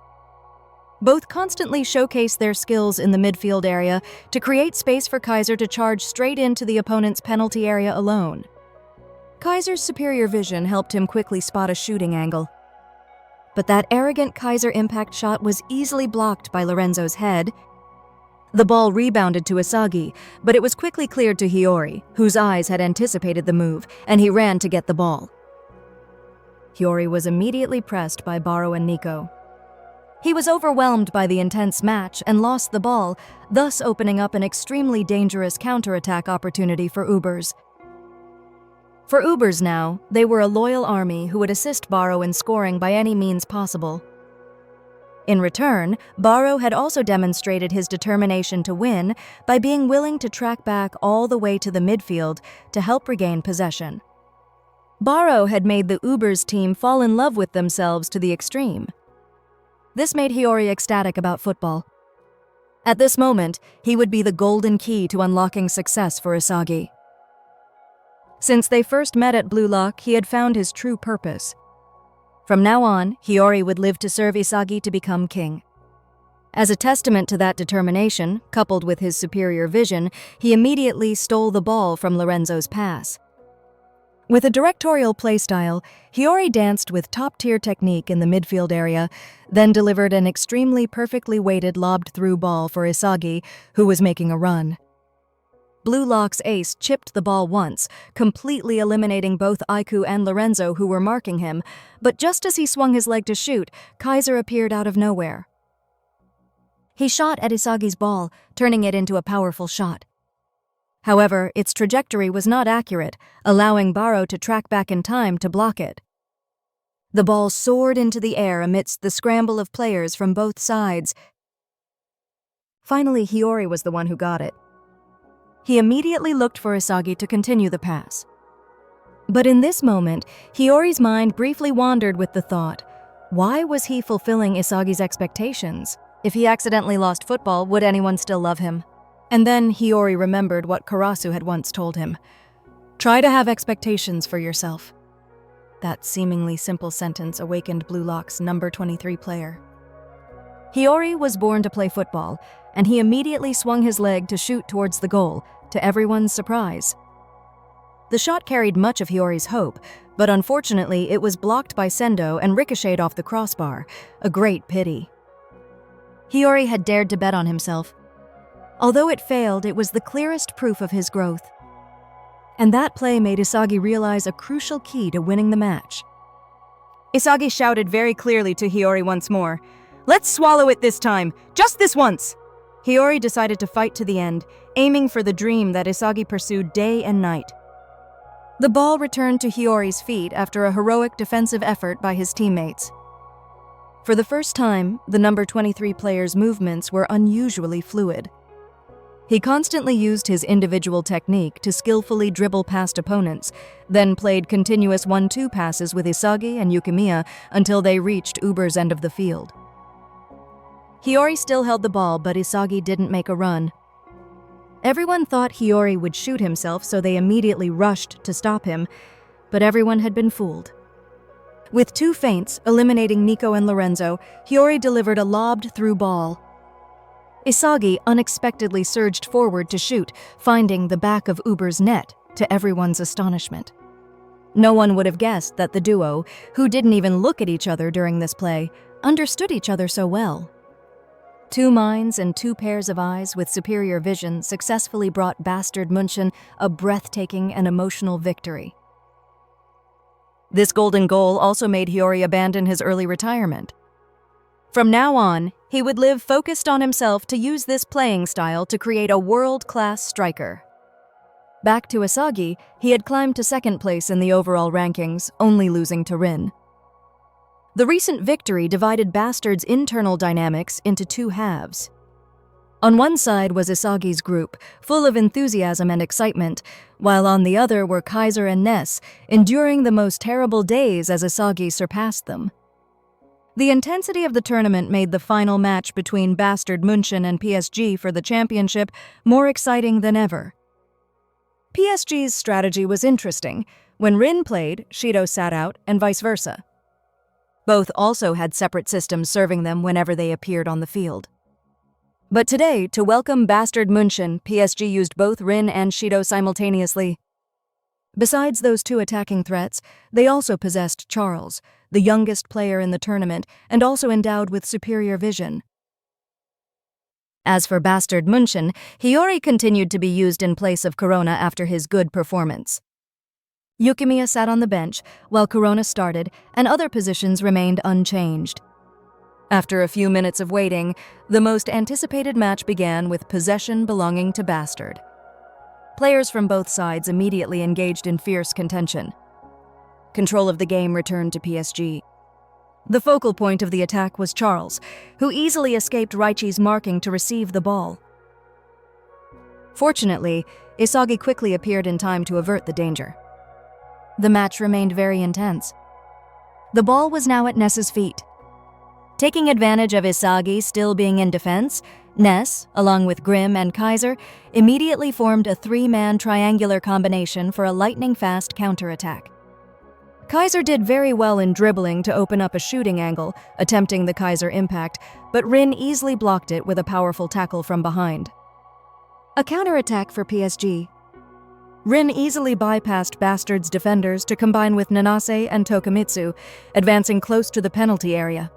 Both constantly showcased their skills in the midfield area to create space for Kaiser to charge straight into the opponent's penalty area alone. Kaiser's superior vision helped him quickly spot a shooting angle. But that arrogant Kaiser impact shot was easily blocked by Lorenzo's head. The ball rebounded to Isagi, but it was quickly cleared to Hiyori, whose eyes had anticipated the move, and he ran to get the ball. Hiyori was immediately pressed by Baro and Nico. He was overwhelmed by the intense match and lost the ball, thus opening up an extremely dangerous counterattack opportunity for Ubers. For Ubers now, they were a loyal army who would assist Baro in scoring by any means possible. In return, Baro had also demonstrated his determination to win by being willing to track back all the way to the midfield to help regain possession. Baro had made the Ubers team fall in love with themselves to the extreme. This made Hiyori ecstatic about football. At this moment, he would be the golden key to unlocking success for Isagi. Since they first met at Blue Lock, he had found his true purpose. From now on, Hiyori would live to serve Isagi to become king. As a testament to that determination, coupled with his superior vision, he immediately stole the ball from Lorenzo's pass. With a directorial playstyle, Hiyori danced with top-tier technique in the midfield area, then delivered an extremely perfectly weighted lobbed-through ball for Isagi, who was making a run. Blue Lock's ace chipped the ball once, completely eliminating both Aiku and Lorenzo who were marking him, but just as he swung his leg to shoot, Kaiser appeared out of nowhere. He shot at Isagi's ball, turning it into a powerful shot. However, its trajectory was not accurate, allowing Baro to track back in time to block it. The ball soared into the air amidst the scramble of players from both sides. Finally, Hiyori was the one who got it. He immediately looked for Isagi to continue the pass. But in this moment, Hiyori's mind briefly wandered with the thought, why was he fulfilling Isagi's expectations? If he accidentally lost football, would anyone still love him? And then Hiyori remembered what Karasu had once told him. Try to have expectations for yourself. That seemingly simple sentence awakened Blue Lock's number 23 player. Hiyori was born to play football, and he immediately swung his leg to shoot towards the goal, to everyone's surprise. The shot carried much of Hiyori's hope, but unfortunately it was blocked by Sendo and ricocheted off the crossbar, a great pity. Hiyori had dared to bet on himself. Although it failed, it was the clearest proof of his growth. And that play made Isagi realize a crucial key to winning the match. Isagi shouted very clearly to Hiyori once more, "Let's swallow it this time, just this once!" Hiyori decided to fight to the end, aiming for the dream that Isagi pursued day and night. The ball returned to Hiyori's feet after a heroic defensive effort by his teammates. For the first time, the number 23 player's movements were unusually fluid. He constantly used his individual technique to skillfully dribble past opponents, then played continuous 1-2 passes with Isagi and Yukimiya until they reached Uber's end of the field. Hiyori still held the ball, but Isagi didn't make a run. Everyone thought Hiyori would shoot himself, so they immediately rushed to stop him, but everyone had been fooled. With 2 feints, eliminating Nico and Lorenzo, Hiyori delivered a lobbed-through ball. Isagi unexpectedly surged forward to shoot, finding the back of Uber's net, to everyone's astonishment. No one would have guessed that the duo, who didn't even look at each other during this play, understood each other so well. Two minds and two pairs of eyes with superior vision successfully brought Bastard München a breathtaking and emotional victory. This golden goal also made Hiyori abandon his early retirement. From now on, he would live focused on himself to use this playing style to create a world-class striker. Back to Isagi, he had climbed to second place in the overall rankings, only losing to Rin. The recent victory divided Bastard's internal dynamics into two halves. On one side was Isagi's group, full of enthusiasm and excitement, while on the other were Kaiser and Ness, enduring the most terrible days as Isagi surpassed them. The intensity of the tournament made the final match between Bastard München and PSG for the championship more exciting than ever. PSG's strategy was interesting. When Rin played, Shidou sat out, and vice versa. Both also had separate systems serving them whenever they appeared on the field. But today, to welcome Bastard München, PSG used both Rin and Shidou simultaneously. Besides those two attacking threats, they also possessed Charles, the youngest player in the tournament and also endowed with superior vision. As for Bastard München, Hiyori continued to be used in place of Corona after his good performance. Yukimiya sat on the bench while Corona started, and other positions remained unchanged. After a few minutes of waiting, the most anticipated match began with possession belonging to Bastard. Players from both sides immediately engaged in fierce contention. Control of the game returned to PSG. The focal point of the attack was Charles, who easily escaped Raichi's marking to receive the ball. Fortunately, Isagi quickly appeared in time to avert the danger. The match remained very intense. The ball was now at Ness's feet. Taking advantage of Isagi still being in defense, Ness, along with Grimm and Kaiser, immediately formed a three-man triangular combination for a lightning-fast counterattack. Kaiser did very well in dribbling to open up a shooting angle, attempting the Kaiser impact, but Rin easily blocked it with a powerful tackle from behind. A counterattack for PSG. Rin easily bypassed Bastard's defenders to combine with Nanase and Tokumitsu, advancing close to the penalty area.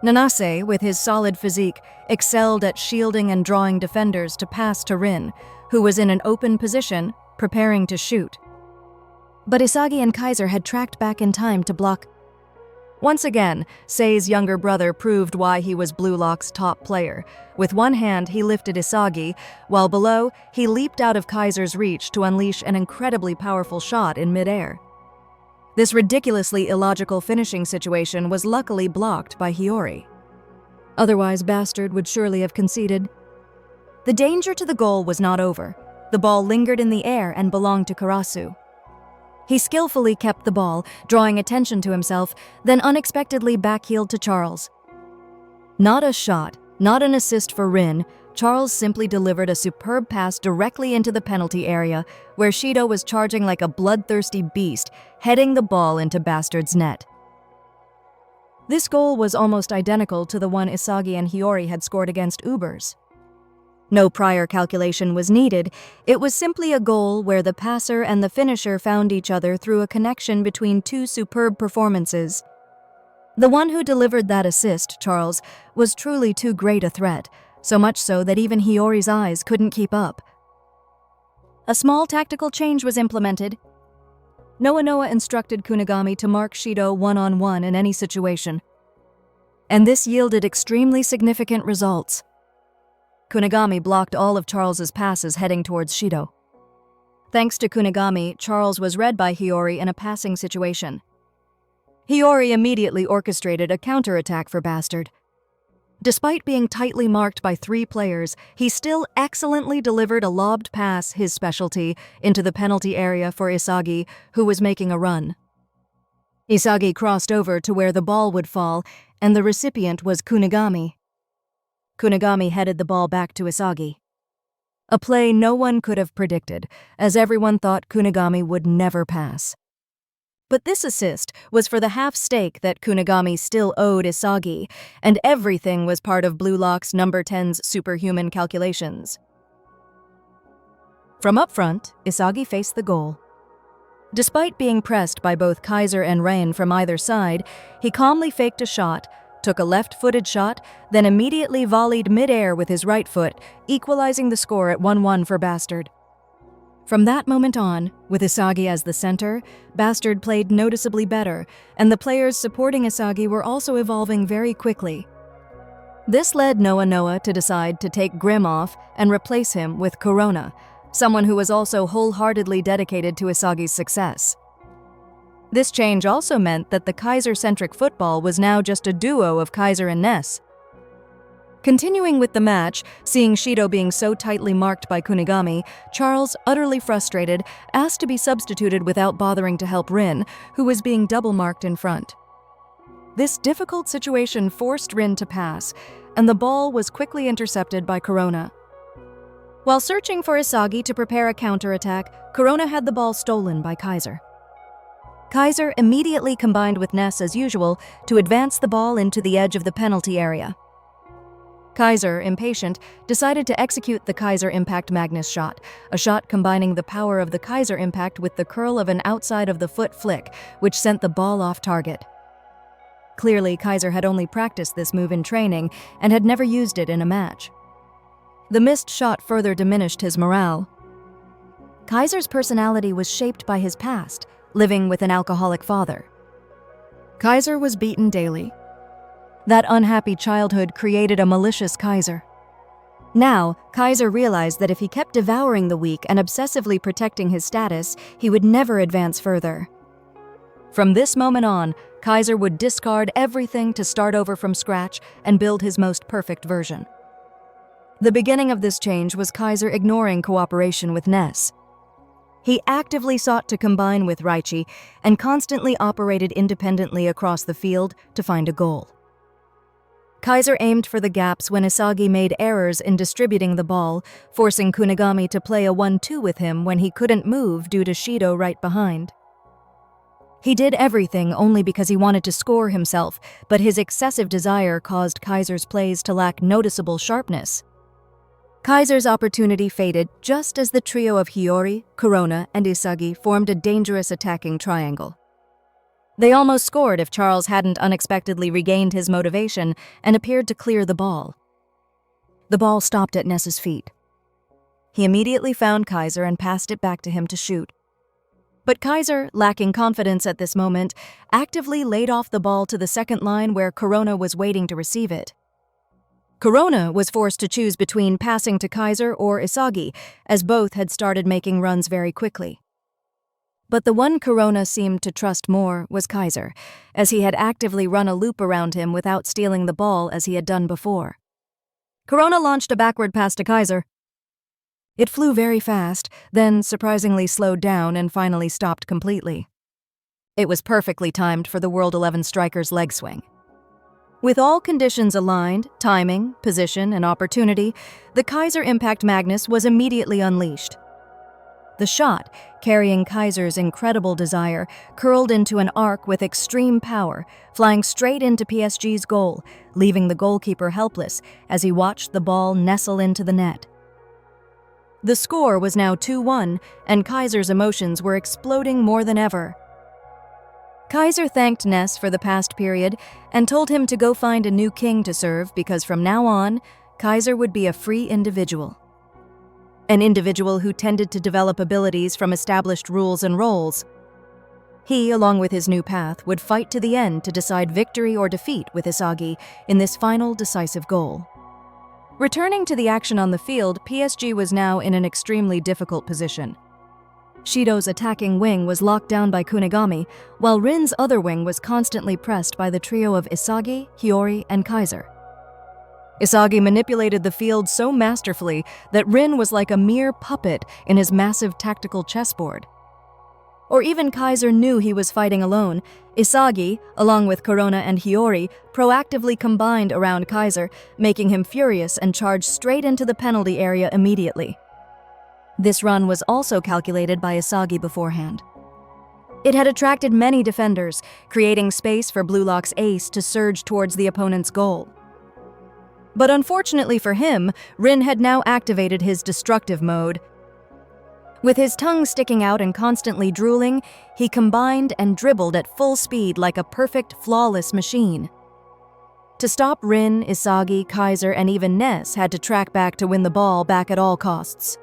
Nanase, with his solid physique, excelled at shielding and drawing defenders to pass to Rin, who was in an open position, preparing to shoot. But Isagi and Kaiser had tracked back in time to block. Once again, Sei's younger brother proved why he was Blue Lock's top player. With one hand, he lifted Isagi, while below, he leaped out of Kaiser's reach to unleash an incredibly powerful shot in midair. This ridiculously illogical finishing situation was luckily blocked by Hiyori. Otherwise, Bastard would surely have conceded. The danger to the goal was not over. The ball lingered in the air and belonged to Karasu. He skillfully kept the ball, drawing attention to himself, then unexpectedly backheeled to Charles. Not a shot, not an assist for Rin, Charles simply delivered a superb pass directly into the penalty area, where Shidou was charging like a bloodthirsty beast, heading the ball into Bastard's net. This goal was almost identical to the one Isagi and Hiyori had scored against Ubers. No prior calculation was needed. It was simply a goal where the passer and the finisher found each other through a connection between two superb performances. The one who delivered that assist, Charles, was truly too great a threat, so much so that even Hiyori's eyes couldn't keep up. A small tactical change was implemented. Noa instructed Kunigami to mark Shidou one-on-one in any situation. And this yielded extremely significant results. Kunigami blocked all of Charles's passes heading towards Shidou. Thanks to Kunigami, Charles was read by Hiyori in a passing situation. Hiyori immediately orchestrated a counterattack for Bastard. Despite being tightly marked by three players, he still excellently delivered a lobbed pass, his specialty, into the penalty area for Isagi, who was making a run. Isagi crossed over to where the ball would fall, and the recipient was Kunigami. Kunigami headed the ball back to Isagi. A play no one could have predicted, as everyone thought Kunigami would never pass. But this assist was for the half stake that Kunigami still owed Isagi, and everything was part of Blue Lock's number 10's superhuman calculations. From up front, Isagi faced the goal. Despite being pressed by both Kaiser and Rin from either side, he calmly faked a shot, took a left-footed shot, then immediately volleyed mid-air with his right foot, equalizing the score at 1-1 for Bastard. From that moment on, with Isagi as the center, Bastard played noticeably better, and the players supporting Isagi were also evolving very quickly. This led Noah to decide to take Grim off and replace him with Corona, someone who was also wholeheartedly dedicated to Isagi's success. This change also meant that the Kaiser-centric football was now just a duo of Kaiser and Ness. Continuing with the match, seeing Shidou being so tightly marked by Kunigami, Charles, utterly frustrated, asked to be substituted without bothering to help Rin, who was being double-marked in front. This difficult situation forced Rin to pass, and the ball was quickly intercepted by Corona. While searching for Isagi to prepare a counterattack, Corona had the ball stolen by Kaiser. Kaiser immediately combined with Ness as usual to advance the ball into the edge of the penalty area. Kaiser, impatient, decided to execute the Kaiser Impact Magnus shot, a shot combining the power of the Kaiser Impact with the curl of an outside-of-the-foot flick, which sent the ball off target. Clearly, Kaiser had only practiced this move in training and had never used it in a match. The missed shot further diminished his morale. Kaiser's personality was shaped by his past, living with an alcoholic father. Kaiser was beaten daily. That unhappy childhood created a malicious Kaiser. Now, Kaiser realized that if he kept devouring the weak and obsessively protecting his status, he would never advance further. From this moment on, Kaiser would discard everything to start over from scratch and build his most perfect version. The beginning of this change was Kaiser ignoring cooperation with Ness. He actively sought to combine with Raichi and constantly operated independently across the field to find a goal. Kaiser aimed for the gaps when Isagi made errors in distributing the ball, forcing Kunigami to play a 1-2 with him when he couldn't move due to Shidou right behind. He did everything only because he wanted to score himself, but his excessive desire caused Kaiser's plays to lack noticeable sharpness. Kaiser's opportunity faded just as the trio of Hiyori, Corona, and Isagi formed a dangerous attacking triangle. They almost scored if Charles hadn't unexpectedly regained his motivation and appeared to clear the ball. The ball stopped at Ness's feet. He immediately found Kaiser and passed it back to him to shoot. But Kaiser, lacking confidence at this moment, actively laid off the ball to the second line where Corona was waiting to receive it. Corona was forced to choose between passing to Kaiser or Isagi, as both had started making runs very quickly. But the one Corona seemed to trust more was Kaiser, as he had actively run a loop around him without stealing the ball as he had done before. Corona launched a backward pass to Kaiser. It flew very fast, then surprisingly slowed down and finally stopped completely. It was perfectly timed for the World 11 striker's leg swing. With all conditions aligned, timing, position, and opportunity, the Kaiser Impact Magnus was immediately unleashed. The shot, carrying Kaiser's incredible desire, curled into an arc with extreme power, flying straight into PSG's goal, leaving the goalkeeper helpless as he watched the ball nestle into the net. The score was now 2-1, and Kaiser's emotions were exploding more than ever. Kaiser thanked Ness for the past period and told him to go find a new king to serve because from now on, Kaiser would be a free individual. An individual who tended to develop abilities from established rules and roles. He, along with his new path, would fight to the end to decide victory or defeat with Isagi in this final decisive goal. Returning to the action on the field, PSG was now in an extremely difficult position. Shidou's attacking wing was locked down by Kunigami, while Rin's other wing was constantly pressed by the trio of Isagi, Hiyori, and Kaiser. Isagi manipulated the field so masterfully that Rin was like a mere puppet in his massive tactical chessboard. Or even Kaiser knew he was fighting alone. Isagi, along with Corona and Hiyori, proactively combined around Kaiser, making him furious and charged straight into the penalty area immediately. This run was also calculated by Isagi beforehand. It had attracted many defenders, creating space for Blue Lock's ace to surge towards the opponent's goal. But unfortunately for him, Rin had now activated his destructive mode. With his tongue sticking out and constantly drooling, he combined and dribbled at full speed like a perfect, flawless machine. To stop Rin, Isagi, Kaiser, and even Ness had to track back to win the ball back at all costs.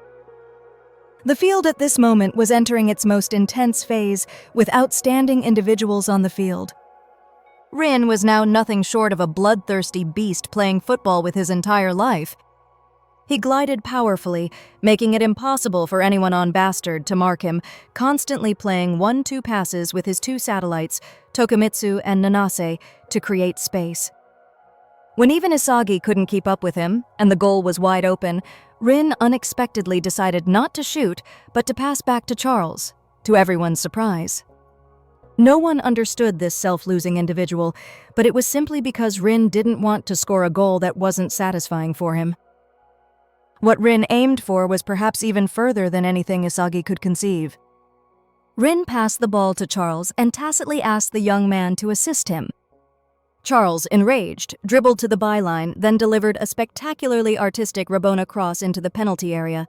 The field at this moment was entering its most intense phase, with outstanding individuals on the field. Rin was now nothing short of a bloodthirsty beast playing football with his entire life. He glided powerfully, making it impossible for anyone on Bastard to mark him, constantly playing 1-2 passes with his two satellites, Tokumitsu and Nanase, to create space. When even Isagi couldn't keep up with him, and the goal was wide open, Rin unexpectedly decided not to shoot, but to pass back to Charles, to everyone's surprise. No one understood this self-losing individual, but it was simply because Rin didn't want to score a goal that wasn't satisfying for him. What Rin aimed for was perhaps even further than anything Isagi could conceive. Rin passed the ball to Charles and tacitly asked the young man to assist him. Charles, enraged, dribbled to the byline, then delivered a spectacularly artistic Rabona cross into the penalty area.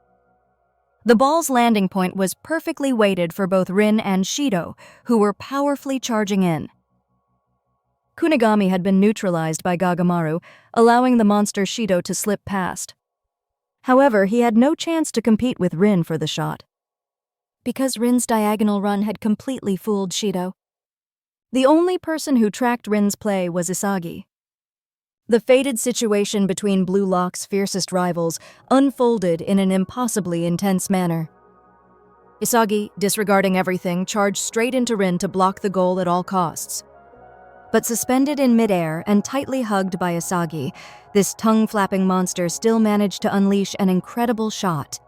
The ball's landing point was perfectly weighted for both Rin and Shidou, who were powerfully charging in. Kunigami had been neutralized by Gagamaru, allowing the monster Shidou to slip past. However, he had no chance to compete with Rin for the shot, because Rin's diagonal run had completely fooled Shidou. The only person who tracked Rin's play was Isagi. The fated situation between Blue Lock's fiercest rivals unfolded in an impossibly intense manner. Isagi, disregarding everything, charged straight into Rin to block the goal at all costs. But suspended in midair and tightly hugged by Isagi, this tongue-flapping monster still managed to unleash an incredible shot.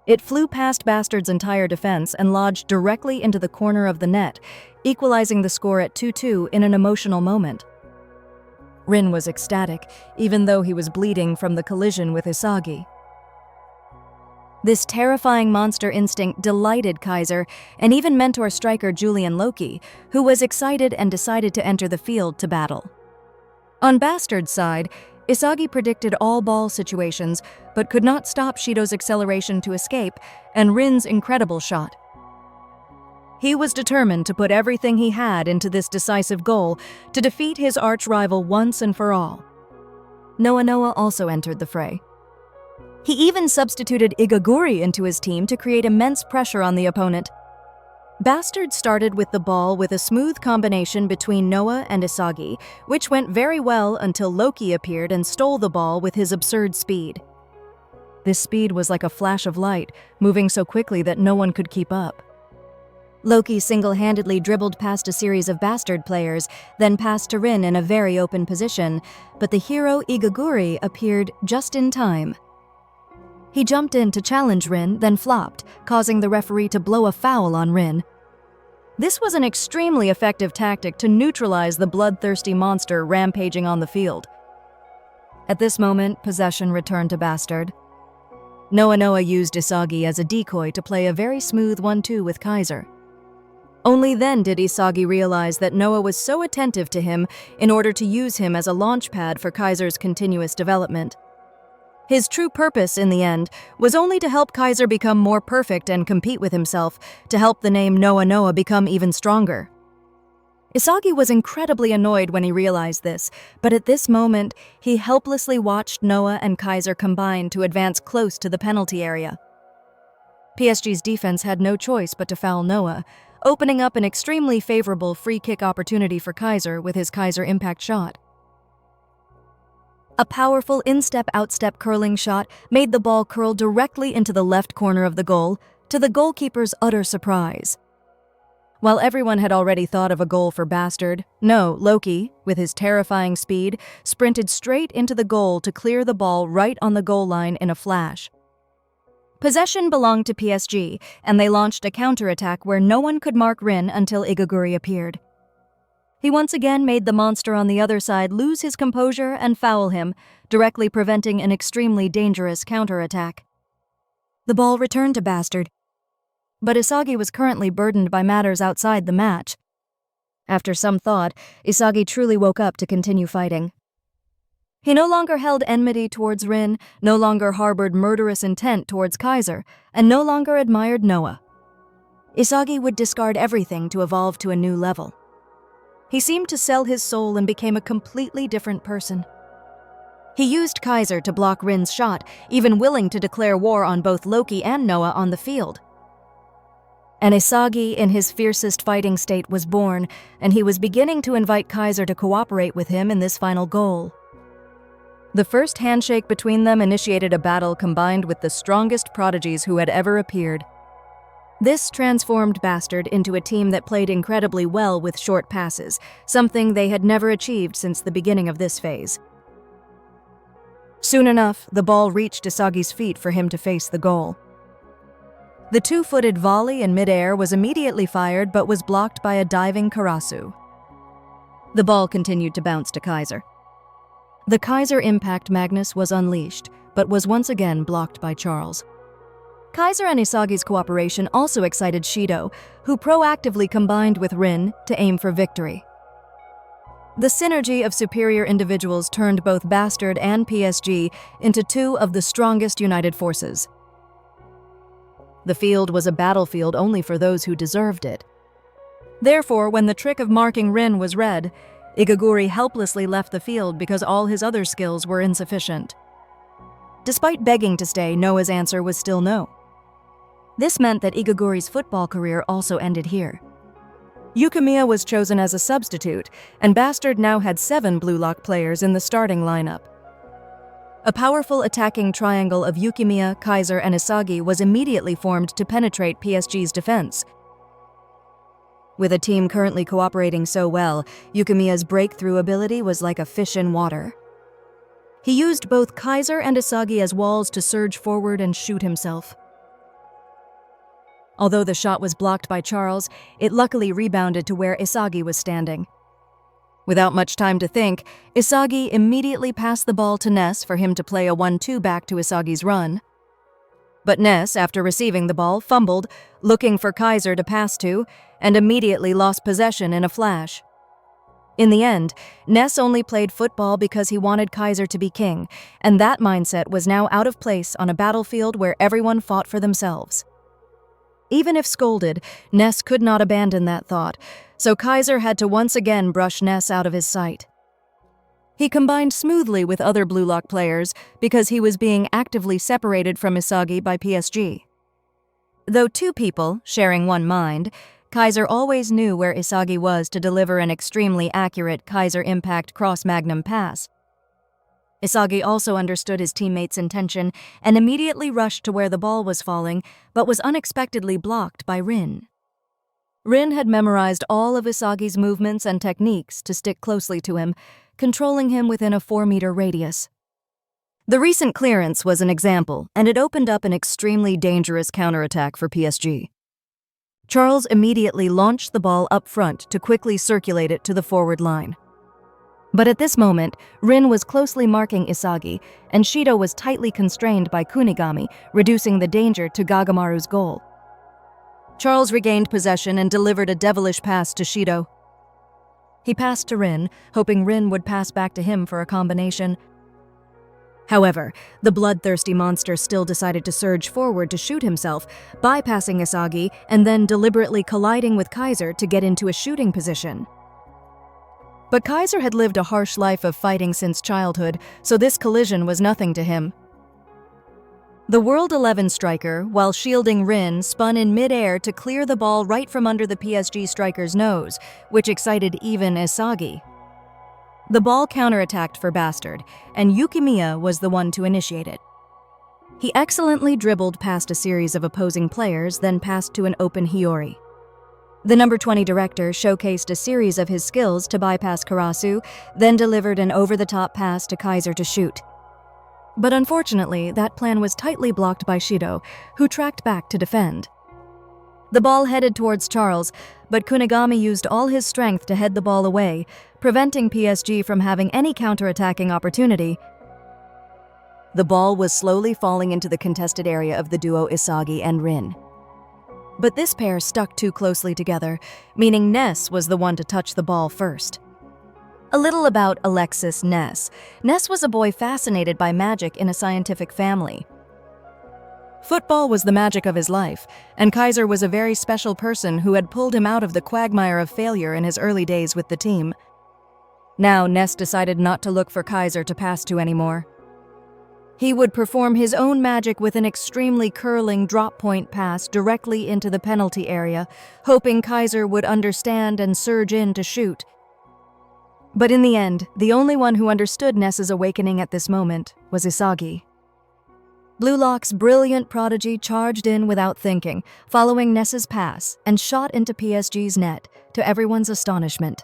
It flew past Bastard's entire defense and lodged directly into the corner of the net, equalizing the score at 2-2 in an emotional moment. Rin was ecstatic, even though he was bleeding from the collision with Isagi. This terrifying monster instinct delighted Kaiser and even mentor striker Julian Loki, who was excited and decided to enter the field to battle. On Bastard's side, Isagi predicted all ball situations, but could not stop Shidou's acceleration to escape and Rin's incredible shot. He was determined to put everything he had into this decisive goal to defeat his arch-rival once and for all. Noa also entered the fray. He even substituted Igaguri into his team to create immense pressure on the opponent. Bastard started with the ball with a smooth combination between Noa and Isagi, which went very well until Loki appeared and stole the ball with his absurd speed. This speed was like a flash of light, moving so quickly that no one could keep up. Loki single-handedly dribbled past a series of Bastard players, then passed to Rin in a very open position, but the hero Igaguri appeared just in time. He jumped in to challenge Rin, then flopped, causing the referee to blow a foul on Rin. This was an extremely effective tactic to neutralize the bloodthirsty monster rampaging on the field. At this moment, possession returned to Bastard. Noa used Isagi as a decoy to play a very smooth 1-2 with Kaiser. Only then did Isagi realize that Noa was so attentive to him in order to use him as a launchpad for Kaiser's continuous development. His true purpose, in the end, was only to help Kaiser become more perfect and compete with himself, to help the name Noa become even stronger. Isagi was incredibly annoyed when he realized this, but at this moment, he helplessly watched Noa and Kaiser combine to advance close to the penalty area. PSG's defense had no choice but to foul Noa, opening up an extremely favorable free kick opportunity for Kaiser with his Kaiser impact shot. A powerful in-step-out-step curling shot made the ball curl directly into the left corner of the goal, to the goalkeeper's utter surprise. While everyone had already thought of a goal for Bastard, Loki, with his terrifying speed, sprinted straight into the goal to clear the ball right on the goal line in a flash. Possession belonged to PSG, and they launched a counterattack where no one could mark Rin until Igaguri appeared. He once again made the monster on the other side lose his composure and foul him, directly preventing an extremely dangerous counterattack. The ball returned to Bastard, but Isagi was currently burdened by matters outside the match. After some thought, Isagi truly woke up to continue fighting. He no longer held enmity towards Rin, no longer harbored murderous intent towards Kaiser, and no longer admired Noah. Isagi would discard everything to evolve to a new level. He seemed to sell his soul and became a completely different person. He used Kaiser to block Rin's shot, even willing to declare war on both Loki and Noah on the field. And Isagi, in his fiercest fighting state, was born, and he was beginning to invite Kaiser to cooperate with him in this final goal. The first handshake between them initiated a battle combined with the strongest prodigies who had ever appeared. This transformed Bastard into a team that played incredibly well with short passes, something they had never achieved since the beginning of this phase. Soon enough, the ball reached Isagi's feet for him to face the goal. The two-footed volley in midair was immediately fired but was blocked by a diving Karasu. The ball continued to bounce to Kaiser. The Kaiser Impact Magnus was unleashed, but was once again blocked by Charles. Kaiser and Isagi's cooperation also excited Shidou, who proactively combined with Rin to aim for victory. The synergy of superior individuals turned both Bastard and PSG into two of the strongest united forces. The field was a battlefield only for those who deserved it. Therefore, when the trick of marking Rin was read, Igaguri helplessly left the field because all his other skills were insufficient. Despite begging to stay, Noah's answer was still no. This meant that Igaguri's football career also ended here. Yukimiya was chosen as a substitute, and Bastard now had 7 Blue Lock players in the starting lineup. A powerful attacking triangle of Yukimiya, Kaiser, and Isagi was immediately formed to penetrate PSG's defense. With a team currently cooperating so well, Yukimiya's breakthrough ability was like a fish in water. He used both Kaiser and Isagi as walls to surge forward and shoot himself. Although the shot was blocked by Charles, it luckily rebounded to where Isagi was standing. Without much time to think, Isagi immediately passed the ball to Ness for him to play a 1-2 back to Isagi's run. But Ness, after receiving the ball, fumbled, looking for Kaiser to pass to, and immediately lost possession in a flash. In the end, Ness only played football because he wanted Kaiser to be king, and that mindset was now out of place on a battlefield where everyone fought for themselves. Even if scolded, Ness could not abandon that thought, so Kaiser had to once again brush Ness out of his sight. He combined smoothly with other Blue Lock players because he was being actively separated from Isagi by PSG. Though two people, sharing one mind, Kaiser always knew where Isagi was to deliver an extremely accurate Kaiser Impact Cross-Magnum pass. Isagi also understood his teammates' intention and immediately rushed to where the ball was falling, but was unexpectedly blocked by Rin. Rin had memorized all of Isagi's movements and techniques to stick closely to him, controlling him within a 4-meter radius. The recent clearance was an example, and it opened up an extremely dangerous counterattack for PSG. Charles immediately launched the ball up front to quickly circulate it to the forward line. But at this moment, Rin was closely marking Isagi, and Shidou was tightly constrained by Kunigami, reducing the danger to Gagamaru's goal. Charles regained possession and delivered a devilish pass to Shidou. He passed to Rin, hoping Rin would pass back to him for a combination. However, the bloodthirsty monster still decided to surge forward to shoot himself, bypassing Isagi and then deliberately colliding with Kaiser to get into a shooting position. But Kaiser had lived a harsh life of fighting since childhood, so this collision was nothing to him. The World 11 striker, while shielding Rin, spun in mid-air to clear the ball right from under the PSG striker's nose, which excited even Isagi. The ball counterattacked for Bastard, and Yukimiya was the one to initiate it. He excellently dribbled past a series of opposing players, then passed to an open Hiyori. The number 20 director showcased a series of his skills to bypass Karasu, then delivered an over-the-top pass to Kaiser to shoot. But unfortunately, that plan was tightly blocked by Shidou, who tracked back to defend. The ball headed towards Charles, but Kunigami used all his strength to head the ball away, preventing PSG from having any counterattacking opportunity. The ball was slowly falling into the contested area of the duo Isagi and Rin. But this pair stuck too closely together, meaning Ness was the one to touch the ball first. A little about Alexis Ness. Ness was a boy fascinated by magic in a scientific family. Football was the magic of his life, and Kaiser was a very special person who had pulled him out of the quagmire of failure in his early days with the team. Now, Ness decided not to look for Kaiser to pass to anymore. He would perform his own magic with an extremely curling drop-point pass directly into the penalty area, hoping Kaiser would understand and surge in to shoot. But in the end, the only one who understood Ness's awakening at this moment was Isagi. Blue Lock's brilliant prodigy charged in without thinking, following Ness's pass, and shot into PSG's net, to everyone's astonishment.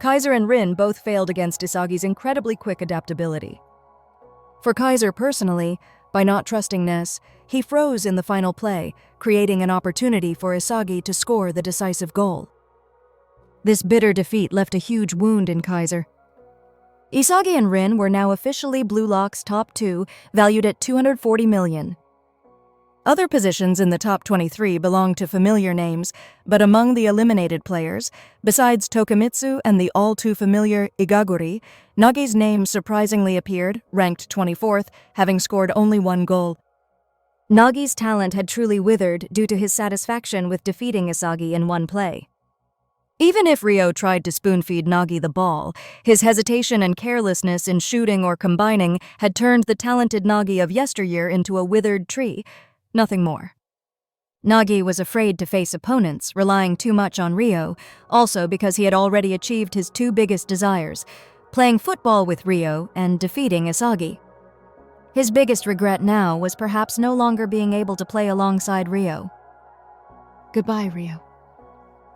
Kaiser and Rin both failed against Isagi's incredibly quick adaptability. For Kaiser personally, by not trusting Ness, he froze in the final play, creating an opportunity for Isagi to score the decisive goal. This bitter defeat left a huge wound in Kaiser. Isagi and Rin were now officially Blue Lock's top two, valued at $240 million. Other positions in the top 23 belonged to familiar names, but among the eliminated players, besides Tokimitsu and the all-too-familiar Igaguri, Nagi's name surprisingly appeared, ranked 24th, having scored only one goal. Nagi's talent had truly withered due to his satisfaction with defeating Isagi in one play. Even if Ryo tried to spoon-feed Nagi the ball, his hesitation and carelessness in shooting or combining had turned the talented Nagi of yesteryear into a withered tree, nothing more. Nagi was afraid to face opponents, relying too much on Ryo, also because he had already achieved his two biggest desires, playing football with Ryo and defeating Isagi. His biggest regret now was perhaps no longer being able to play alongside Ryo. Goodbye, Ryo.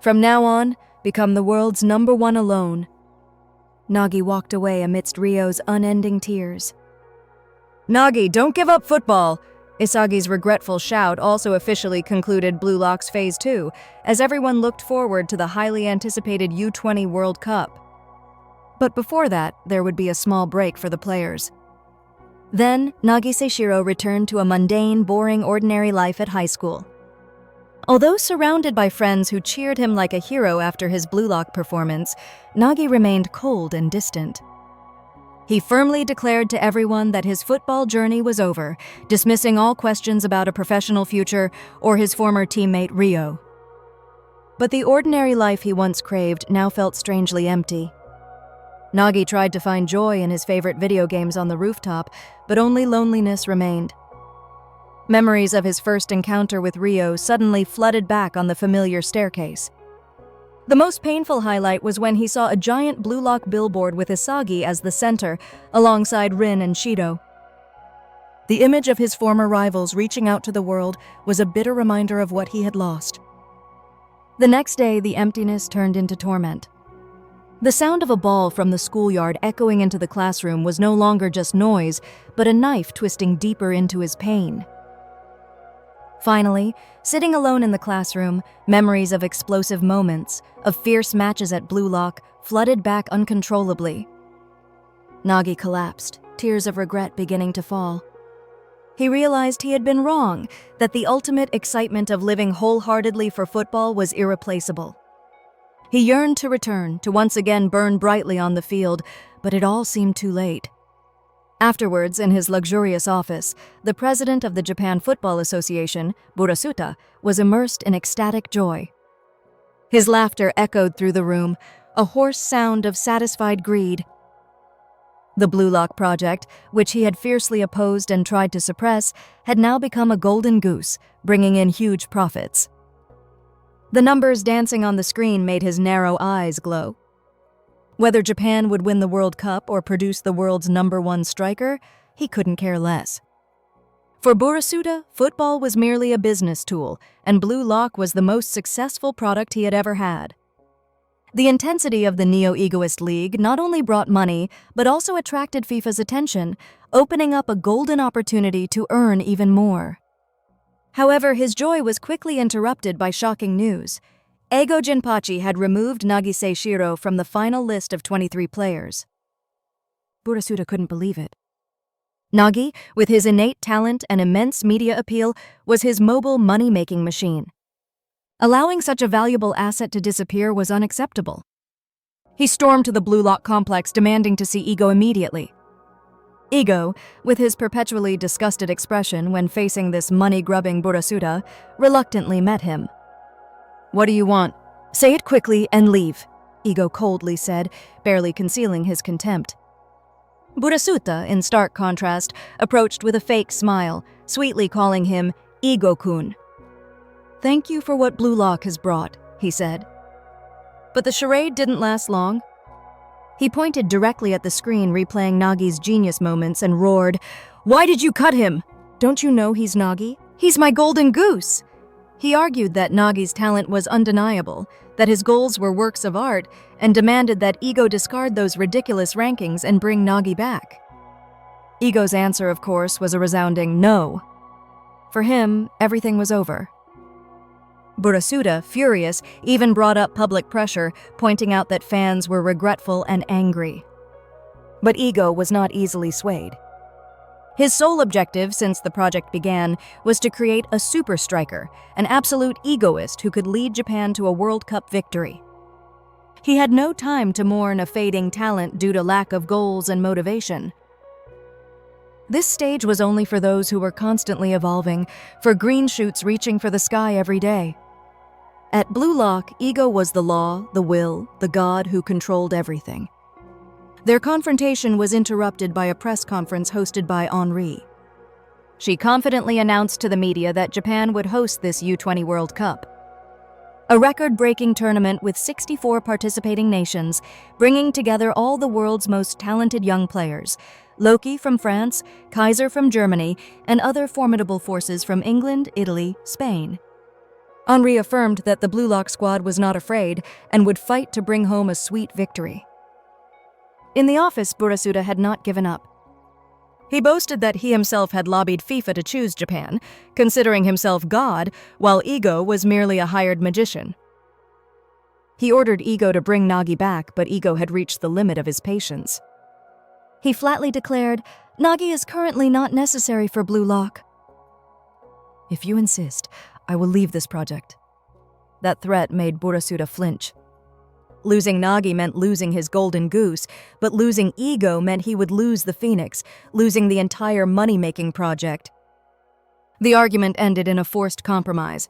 From now on, become the world's #1 alone. Nagi walked away amidst Ryo's unending tears. Nagi, don't give up football! Isagi's regretful shout also officially concluded Blue Lock's Phase 2, as everyone looked forward to the highly anticipated U20 World Cup. But before that, there would be a small break for the players. Then, Nagi Seishiro returned to a mundane, boring, ordinary life at high school. Although surrounded by friends who cheered him like a hero after his Blue Lock performance, Nagi remained cold and distant. He firmly declared to everyone that his football journey was over, dismissing all questions about a professional future or his former teammate Ryo. But the ordinary life he once craved now felt strangely empty. Nagi tried to find joy in his favorite video games on the rooftop, but only loneliness remained. Memories of his first encounter with Ryo suddenly flooded back on the familiar staircase. The most painful highlight was when he saw a giant Blue Lock billboard with Isagi as the center, alongside Rin and Shidou. The image of his former rivals reaching out to the world was a bitter reminder of what he had lost. The next day, the emptiness turned into torment. The sound of a ball from the schoolyard echoing into the classroom was no longer just noise, but a knife twisting deeper into his pain. Finally, sitting alone in the classroom, memories of explosive moments, of fierce matches at Blue Lock, flooded back uncontrollably. Nagi collapsed, tears of regret beginning to fall. He realized he had been wrong, that the ultimate excitement of living wholeheartedly for football was irreplaceable. He yearned to return, to once again burn brightly on the field, but it all seemed too late. Afterwards, in his luxurious office, the president of the Japan Football Association, Burasuta, was immersed in ecstatic joy. His laughter echoed through the room, a hoarse sound of satisfied greed. The Blue Lock project, which he had fiercely opposed and tried to suppress, had now become a golden goose, bringing in huge profits. The numbers dancing on the screen made his narrow eyes glow. Whether Japan would win the World Cup or produce the world's #1 striker, he couldn't care less. For Burasuta, football was merely a business tool, and Blue Lock was the most successful product he had ever had. The intensity of the Neo Egoist League not only brought money, but also attracted FIFA's attention, opening up a golden opportunity to earn even more. However, his joy was quickly interrupted by shocking news. Eigo Jinpachi had removed Nagi Seishiro from the final list of 23 players. Burasuta couldn't believe it. Nagi, with his innate talent and immense media appeal, was his mobile money-making machine. Allowing such a valuable asset to disappear was unacceptable. He stormed to the Blue Lock complex demanding to see Ego immediately. Ego, with his perpetually disgusted expression when facing this money-grubbing Burasuda, reluctantly met him. "What do you want? Say it quickly and leave," Ego coldly said, barely concealing his contempt. Burasuta, in stark contrast, approached with a fake smile, sweetly calling him Ego-kun. "Thank you for what Blue Lock has brought," he said. But the charade didn't last long. He pointed directly at the screen replaying Nagi's genius moments and roared, "Why did you cut him? Don't you know he's Nagi? He's my golden goose!" He argued that Nagi's talent was undeniable, that his goals were works of art, and demanded that Ego discard those ridiculous rankings and bring Nagi back. Ego's answer, of course, was a resounding no. For him, everything was over. Burasuda, furious, even brought up public pressure, pointing out that fans were regretful and angry. But Ego was not easily swayed. His sole objective since the project began was to create a super striker, an absolute egoist who could lead Japan to a World Cup victory. He had no time to mourn a fading talent due to lack of goals and motivation. This stage was only for those who were constantly evolving, for green shoots reaching for the sky every day. At Blue Lock, Ego was the law, the will, the god who controlled everything. Their confrontation was interrupted by a press conference hosted by Henri. She confidently announced to the media that Japan would host this U20 World Cup, a record-breaking tournament with 64 participating nations, bringing together all the world's most talented young players, Loki from France, Kaiser from Germany, and other formidable forces from England, Italy, Spain. Henri affirmed that the Blue Lock squad was not afraid and would fight to bring home a sweet victory. In the office, Burasuda had not given up. He boasted that he himself had lobbied FIFA to choose Japan, considering himself God, while Ego was merely a hired magician. He ordered Ego to bring Nagi back, but Ego had reached the limit of his patience. He flatly declared, "Nagi is currently not necessary for Blue Lock." "If you insist, I will leave this project." That threat made Burasuda flinch. Losing Nagi meant losing his golden goose, but losing Ego meant he would lose the Phoenix, losing the entire money-making project. The argument ended in a forced compromise.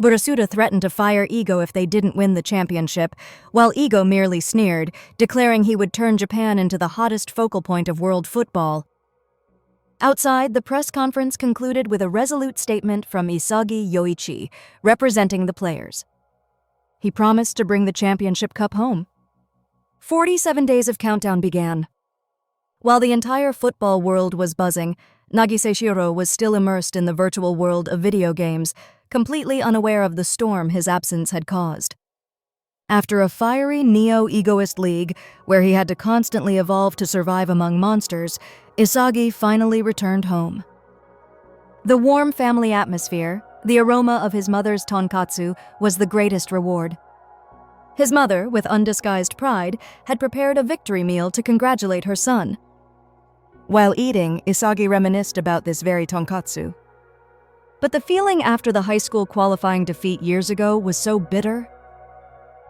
Burasuda threatened to fire Ego if they didn't win the championship, while Ego merely sneered, declaring he would turn Japan into the hottest focal point of world football. Outside, the press conference concluded with a resolute statement from Isagi Yoichi, representing the players. He promised to bring the championship cup home. 47 days of countdown began. While the entire football world was buzzing, Nagi Seishiro was still immersed in the virtual world of video games, completely unaware of the storm his absence had caused. After a fiery Neo Egoist League, where he had to constantly evolve to survive among monsters, Isagi finally returned home. The warm family atmosphere, the aroma of his mother's tonkatsu, was the greatest reward. His mother, with undisguised pride, had prepared a victory meal to congratulate her son. While eating, Isagi reminisced about this very tonkatsu. But the feeling after the high school qualifying defeat years ago was so bitter.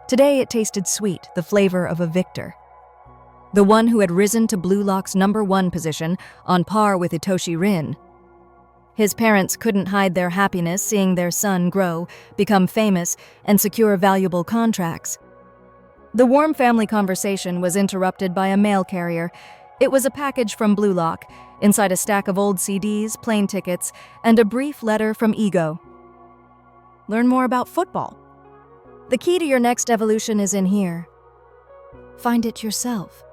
Today it tasted sweet, the flavor of a victor. The one who had risen to Blue Lock's #1 position, on par with Itoshi Rin. His parents couldn't hide their happiness seeing their son grow, become famous, and secure valuable contracts. The warm family conversation was interrupted by a mail carrier. It was a package from Blue Lock, inside a stack of old CDs, plane tickets, and a brief letter from Ego. Learn more about football. The key to your next evolution is in here. Find it yourself.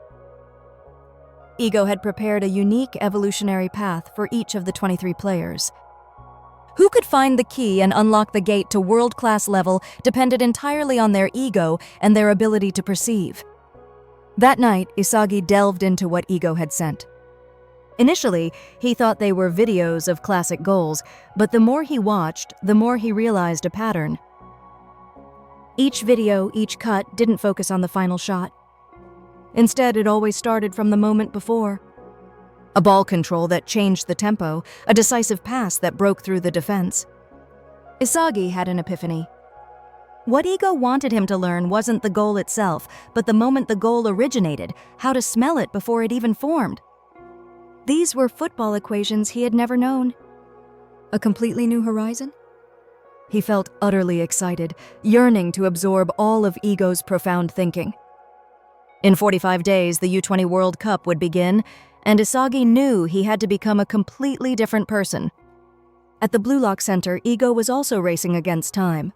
Ego had prepared a unique evolutionary path for each of the 23 players. Who could find the key and unlock the gate to world-class level depended entirely on their ego and their ability to perceive. That night, Isagi delved into what Ego had sent. Initially, he thought they were videos of classic goals, but the more he watched, the more he realized a pattern. Each video, each cut, didn't focus on the final shot. Instead, it always started from the moment before. A ball control that changed the tempo, a decisive pass that broke through the defense. Isagi had an epiphany. What Ego wanted him to learn wasn't the goal itself, but the moment the goal originated, how to smell it before it even formed. These were football equations he had never known. A completely new horizon? He felt utterly excited, yearning to absorb all of Ego's profound thinking. In 45 days, the U20 World Cup would begin, and Isagi knew he had to become a completely different person. At the Blue Lock Center, Ego was also racing against time.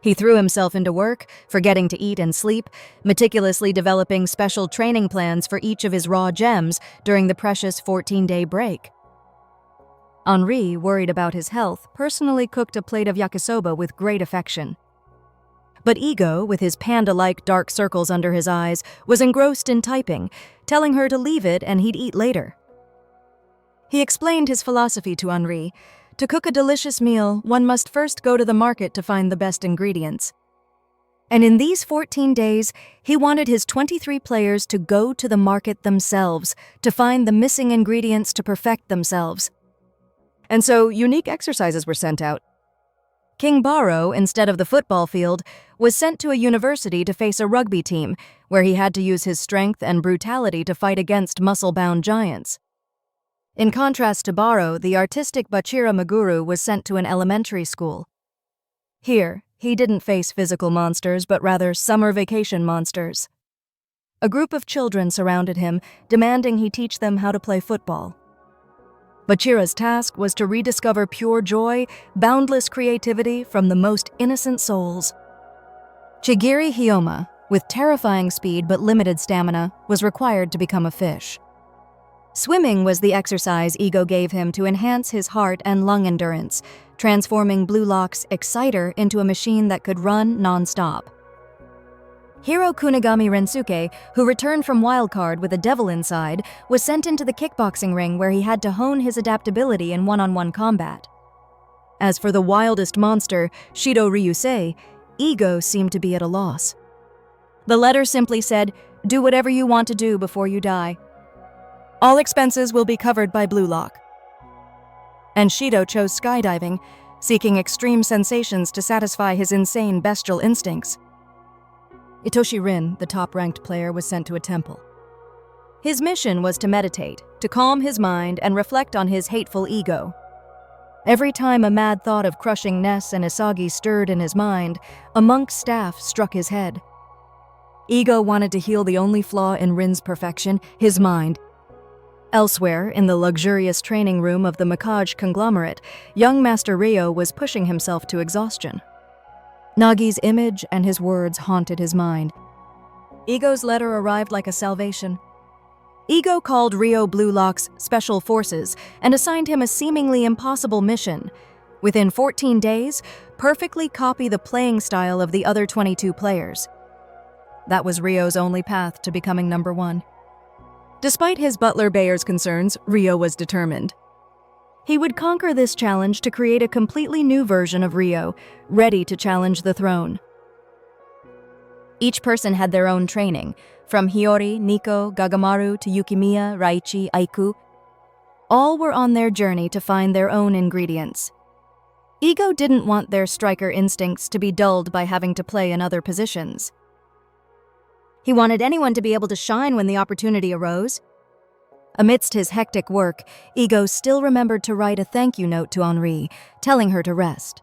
He threw himself into work, forgetting to eat and sleep, meticulously developing special training plans for each of his raw gems during the precious 14-day break. Henri, worried about his health, personally cooked a plate of yakisoba with great affection. But Ego, with his panda-like dark circles under his eyes, was engrossed in typing, telling her to leave it and he'd eat later. He explained his philosophy to Henri. To cook a delicious meal, one must first go to the market to find the best ingredients. And in these 14 days, he wanted his 23 players to go to the market themselves, to find the missing ingredients to perfect themselves. And so unique exercises were sent out. King Baro, instead of the football field, was sent to a university to face a rugby team, where he had to use his strength and brutality to fight against muscle-bound giants. In contrast to Baro, the artistic Bachira Maguru was sent to an elementary school. Here, he didn't face physical monsters, but rather summer vacation monsters. A group of children surrounded him, demanding he teach them how to play football. Bachira's task was to rediscover pure joy, boundless creativity from the most innocent souls. Chigiri Hyoma, with terrifying speed but limited stamina, was required to become a fish. Swimming was the exercise Ego gave him to enhance his heart and lung endurance, transforming Blue Lock's Exciter into a machine that could run non-stop. Hiro Kunigami Rensuke, who returned from Wildcard with a devil inside, was sent into the kickboxing ring where he had to hone his adaptability in one-on-one combat. As for the wildest monster, Shido Ryusei, Ego seemed to be at a loss. The letter simply said, "Do whatever you want to do before you die. All expenses will be covered by Blue Lock." And Shido chose skydiving, seeking extreme sensations to satisfy his insane bestial instincts. Itoshi Rin, the top-ranked player, was sent to a temple. His mission was to meditate, to calm his mind and reflect on his hateful ego. Every time a mad thought of crushing Ness and Isagi stirred in his mind, a monk's staff struck his head. Ego wanted to heal the only flaw in Rin's perfection, his mind. Elsewhere, in the luxurious training room of the Mikage conglomerate, young Master Ryo was pushing himself to exhaustion. Nagi's image and his words haunted his mind. Ego's letter arrived like a salvation. Ego called Ryo Blue Lock's Special Forces and assigned him a seemingly impossible mission. Within 14 days, perfectly copy the playing style of the other 22 players. That was Ryo's only path to becoming number one. Despite his butler Bayer's concerns, Ryo was determined. He would conquer this challenge to create a completely new version of Ryo, ready to challenge the throne. Each person had their own training, from Hiyori, Nico, Gagamaru to Yukimiya, Raichi, Aiku. All were on their journey to find their own ingredients. Ego didn't want their striker instincts to be dulled by having to play in other positions. He wanted anyone to be able to shine when the opportunity arose. Amidst his hectic work, Ego still remembered to write a thank you note to Henri, telling her to rest.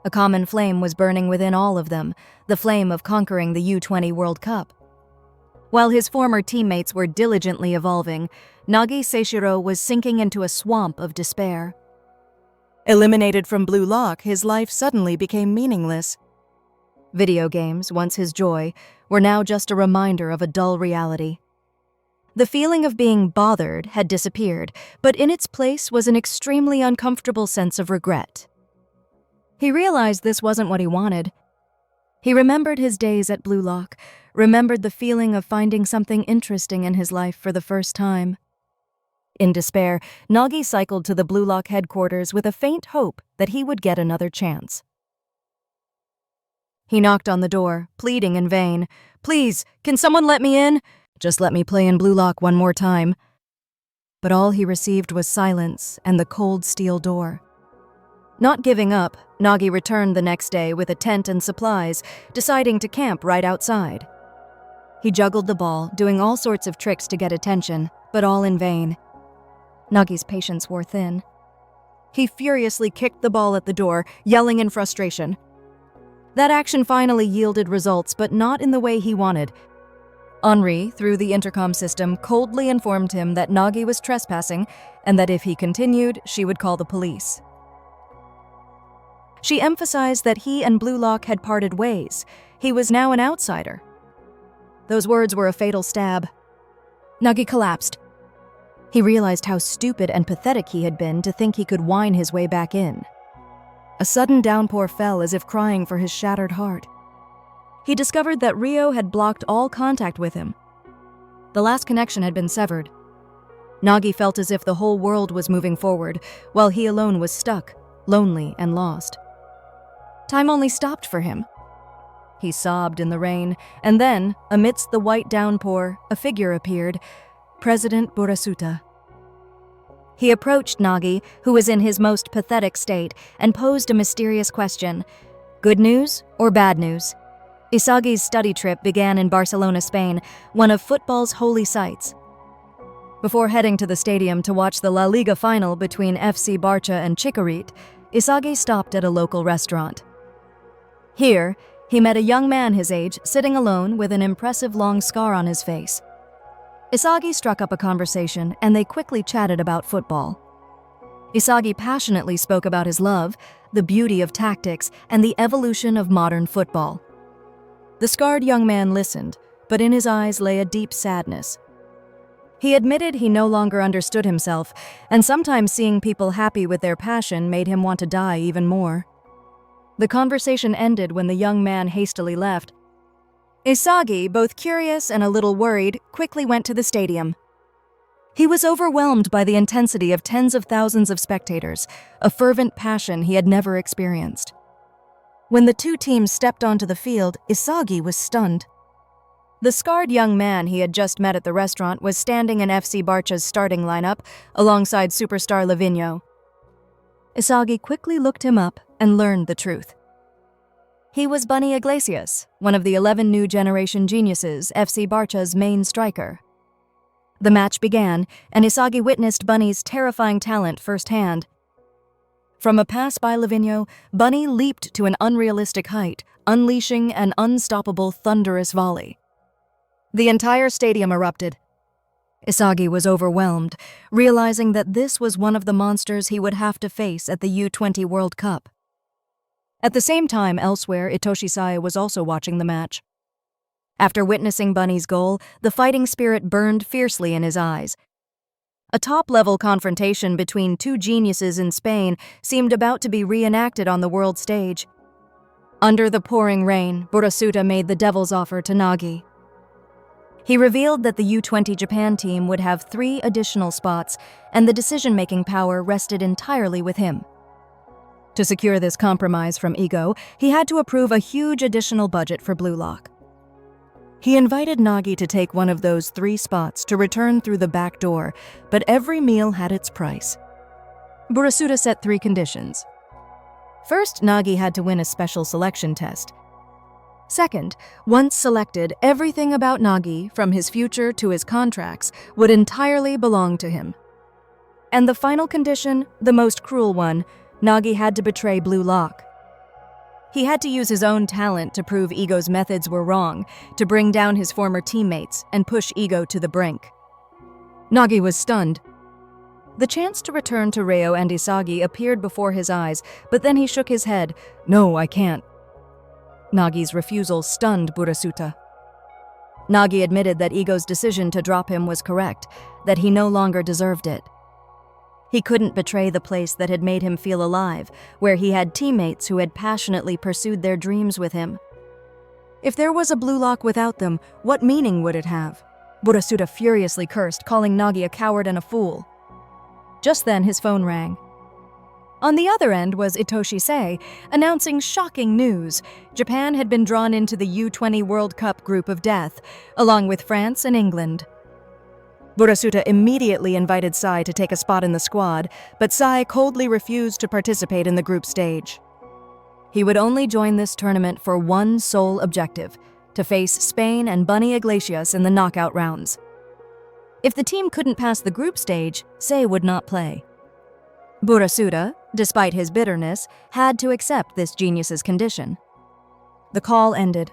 A common flame was burning within all of them, the flame of conquering the U20 World Cup. While his former teammates were diligently evolving, Nagi Seishiro was sinking into a swamp of despair. Eliminated from Blue Lock, his life suddenly became meaningless. Video games, once his joy, were now just a reminder of a dull reality. The feeling of being bothered had disappeared, but in its place was an extremely uncomfortable sense of regret. He realized this wasn't what he wanted. He remembered his days at Blue Lock, remembered the feeling of finding something interesting in his life for the first time. In despair, Nagi cycled to the Blue Lock headquarters with a faint hope that he would get another chance. He knocked on the door, pleading in vain. "Please, can someone let me in? Just let me play in Blue Lock one more time." But all he received was silence and the cold steel door. Not giving up, Nagi returned the next day with a tent and supplies, deciding to camp right outside. He juggled the ball, doing all sorts of tricks to get attention, but all in vain. Nagi's patience wore thin. He furiously kicked the ball at the door, yelling in frustration. That action finally yielded results, but not in the way he wanted. Henri, through the intercom system, coldly informed him that Nagi was trespassing and that if he continued, she would call the police. She emphasized that he and Blue Lock had parted ways. He was now an outsider. Those words were a fatal stab. Nagi collapsed. He realized how stupid and pathetic he had been to think he could whine his way back in. A sudden downpour fell as if crying for his shattered heart. He discovered that Rio had blocked all contact with him. The last connection had been severed. Nagi felt as if the whole world was moving forward, while he alone was stuck, lonely and lost. Time only stopped for him. He sobbed in the rain, and then, amidst the white downpour, a figure appeared, President Burasuta. He approached Nagi, who was in his most pathetic state, and posed a mysterious question. Good news or bad news? Isagi's study trip began in Barcelona, Spain, one of football's holy sites. Before heading to the stadium to watch the La Liga final between FC Barcha and Chicorit, Isagi stopped at a local restaurant. Here, he met a young man his age sitting alone with an impressive long scar on his face. Isagi struck up a conversation, and they quickly chatted about football. Isagi passionately spoke about his love, the beauty of tactics, and the evolution of modern football. The scarred young man listened, but in his eyes lay a deep sadness. He admitted he no longer understood himself, and sometimes seeing people happy with their passion made him want to die even more. The conversation ended when the young man hastily left. Isagi, both curious and a little worried, quickly went to the stadium. He was overwhelmed by the intensity of tens of thousands of spectators, a fervent passion he had never experienced. When the two teams stepped onto the field, Isagi was stunned. The scarred young man he had just met at the restaurant was standing in FC Barcha's starting lineup alongside superstar Lavinho. Isagi quickly looked him up and learned the truth. He was Bunny Iglesias, one of the 11 new generation geniuses, FC Barcha's main striker. The match began, and Isagi witnessed Bunny's terrifying talent firsthand. From a pass by Lavinho, Bunny leaped to an unrealistic height, unleashing an unstoppable thunderous volley. The entire stadium erupted. Isagi was overwhelmed, realizing that this was one of the monsters he would have to face at the U20 World Cup. At the same time, elsewhere, Itoshi-sai was also watching the match. After witnessing Bunny's goal, the fighting spirit burned fiercely in his eyes. A top-level confrontation between two geniuses in Spain seemed about to be reenacted on the world stage. Under the pouring rain, Burasuta made the devil's offer to Nagi. He revealed that the U20 Japan team would have 3 additional spots, and the decision-making power rested entirely with him. To secure this compromise from Ego, he had to approve a huge additional budget for Blue Lock. He invited Nagi to take one of those 3 spots to return through the back door, but every meal had its price. Burasuta set 3 conditions. First, Nagi had to win a special selection test. Second, once selected, everything about Nagi, from his future to his contracts, would entirely belong to him. And the final condition, the most cruel one, Nagi had to betray Blue Lock. He had to use his own talent to prove Ego's methods were wrong, to bring down his former teammates and push Ego to the brink. Nagi was stunned. The chance to return to Reo and Isagi appeared before his eyes, but then he shook his head. "No, I can't." Nagi's refusal stunned Burasuta. Nagi admitted that Ego's decision to drop him was correct, that he no longer deserved it. He couldn't betray the place that had made him feel alive, where he had teammates who had passionately pursued their dreams with him. If there was a Blue Lock without them, what meaning would it have? Burasuta furiously cursed, calling Nagi a coward and a fool. Just then his phone rang. On the other end was Itoshi-sei, announcing shocking news. Japan had been drawn into the U20 World Cup group of death, along with France and England. Burasuta immediately invited Sai to take a spot in the squad, but Sai coldly refused to participate in the group stage. He would only join this tournament for one sole objective: to face Spain and Bunny Iglesias in the knockout rounds. If the team couldn't pass the group stage, Sai would not play. Burasuta, despite his bitterness, had to accept this genius's condition. The call ended.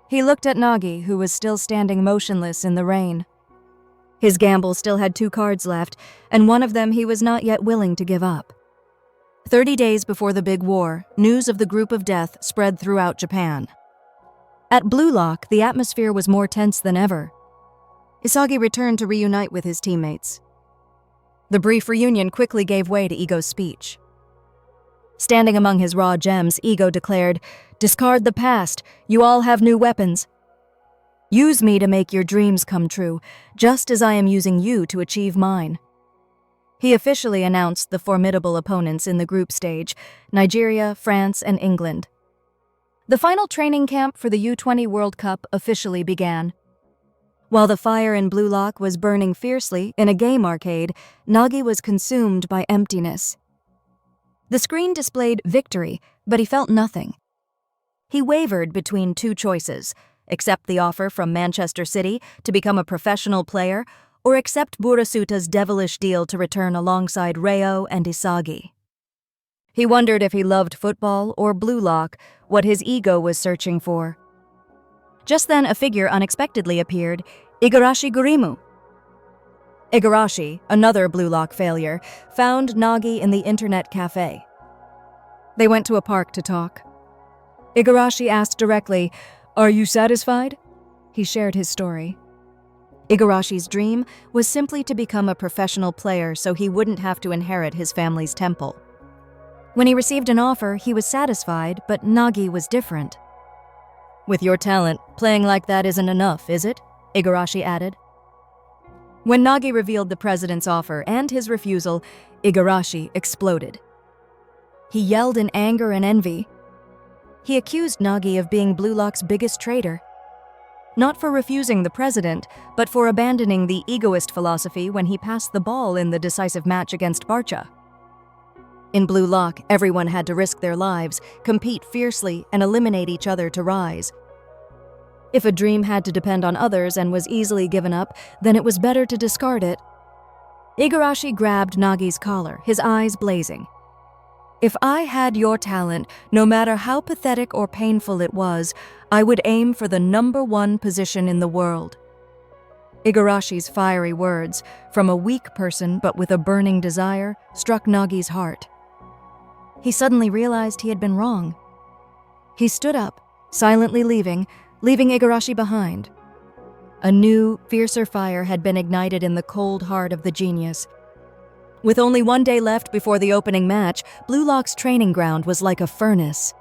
He looked at Nagi, who was still standing motionless in the rain. His gamble still had 2 cards left, and one of them he was not yet willing to give up. 30 days before the big war, news of the group of death spread throughout Japan. At Blue Lock, the atmosphere was more tense than ever. Isagi returned to reunite with his teammates. The brief reunion quickly gave way to Ego's speech. Standing among his raw gems, Ego declared, "Discard the past. You all have new weapons. Use me to make your dreams come true, just as I am using you to achieve mine." He officially announced the formidable opponents in the group stage: Nigeria, France, and England. The final training camp for the U20 World Cup officially began. While the fire in Blue Lock was burning fiercely in a game arcade, Nagi was consumed by emptiness. The screen displayed victory, but he felt nothing. He wavered between 2 choices: accept the offer from Manchester City to become a professional player, or accept Burasuta's devilish deal to return alongside Reo and Isagi. He wondered if he loved football or Blue Lock, what his ego was searching for. Just then, a figure unexpectedly appeared: Igarashi Gurimu. Igarashi, another Blue Lock failure, found Nagi in the internet cafe. They went to a park to talk. Igarashi asked directly, "Are you satisfied?" He shared his story. Igarashi's dream was simply to become a professional player so he wouldn't have to inherit his family's temple. When he received an offer, he was satisfied, but Nagi was different. "With your talent, playing like that isn't enough, is it?" Igarashi added. When Nagi revealed the president's offer and his refusal, Igarashi exploded. He yelled in anger and envy. He accused Nagi of being Blue Lock's biggest traitor. Not for refusing the president, but for abandoning the egoist philosophy when he passed the ball in the decisive match against Barcha. In Blue Lock, everyone had to risk their lives, compete fiercely, and eliminate each other to rise. If a dream had to depend on others and was easily given up, then it was better to discard it. Igarashi grabbed Nagi's collar, his eyes blazing. "If I had your talent, no matter how pathetic or painful it was, I would aim for the #1 position in the world." Igarashi's fiery words, from a weak person but with a burning desire, struck Nagi's heart. He suddenly realized he had been wrong. He stood up, silently leaving Igarashi behind. A new, fiercer fire had been ignited in the cold heart of the genius. With only 1 day left before the opening match, Blue Lock's training ground was like a furnace.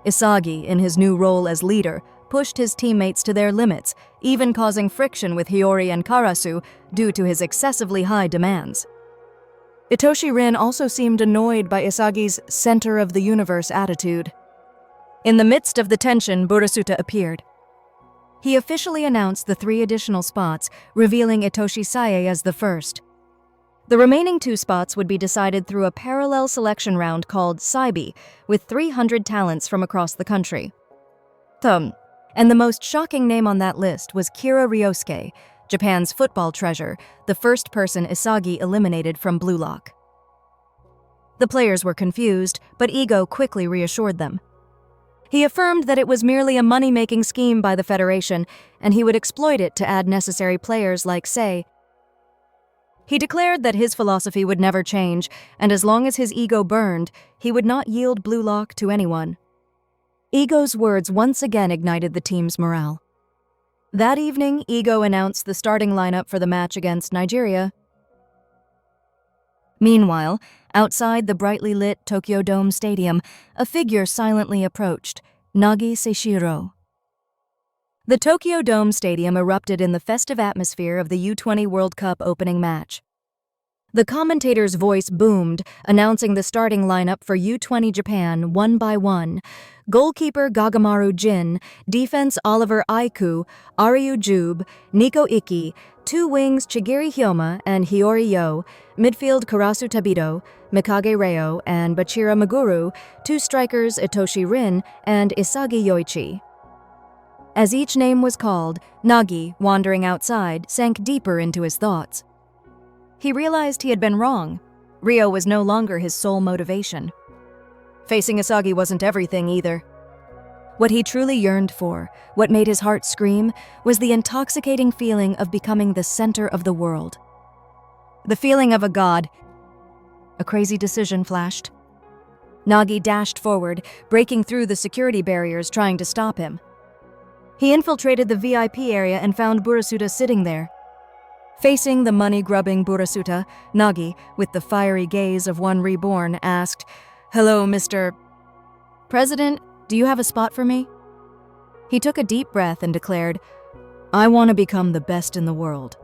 Isagi, in his new role as leader, pushed his teammates to their limits, even causing friction with Hiyori and Karasu due to his excessively high demands. Itoshi Rin also seemed annoyed by Isagi's center-of-the-universe attitude. In the midst of the tension, Burasuta appeared. He officially announced the 3 additional spots, revealing Itoshi Sae as the first. The remaining 2 spots would be decided through a parallel selection round called Saibi, with 300 talents from across the country. And the most shocking name on that list was Kira Ryosuke, Japan's football treasure, the first person Isagi eliminated from Blue Lock. The players were confused, but Ego quickly reassured them. He affirmed that it was merely a money-making scheme by the Federation, and he would exploit it to add necessary players like Sei. He declared that his philosophy would never change, and as long as his ego burned, he would not yield Blue Lock to anyone. Ego's words once again ignited the team's morale. That evening, Ego announced the starting lineup for the match against Nigeria. Meanwhile, outside the brightly lit Tokyo Dome Stadium, a figure silently approached: Nagi Seishiro. The Tokyo Dome Stadium erupted in the festive atmosphere of the U20 World Cup opening match. The commentator's voice boomed, announcing the starting lineup for U20 Japan one by one. Goalkeeper Gagamaru Jin, defense Oliver Aiku, Ariu Jube, Nico Iki, two wings Chigiri Hyoma and Hiyori Yo, midfield Karasu Tabito, Mikage Reo, and Bachira Maguru, two strikers Itoshi Rin and Isagi Yoichi. As each name was called, Nagi, wandering outside, sank deeper into his thoughts. He realized he had been wrong. Rio was no longer his sole motivation. Facing Isagi wasn't everything either. What he truly yearned for, what made his heart scream, was the intoxicating feeling of becoming the center of the world. The feeling of a god. A crazy decision flashed. Nagi dashed forward, breaking through the security barriers trying to stop him. He infiltrated the VIP area and found Burasuta sitting there. Facing the money-grubbing Burasuta, Nagi, with the fiery gaze of one reborn, asked, "Hello, Mr. President, do you have a spot for me?" He took a deep breath and declared, "I want to become the best in the world.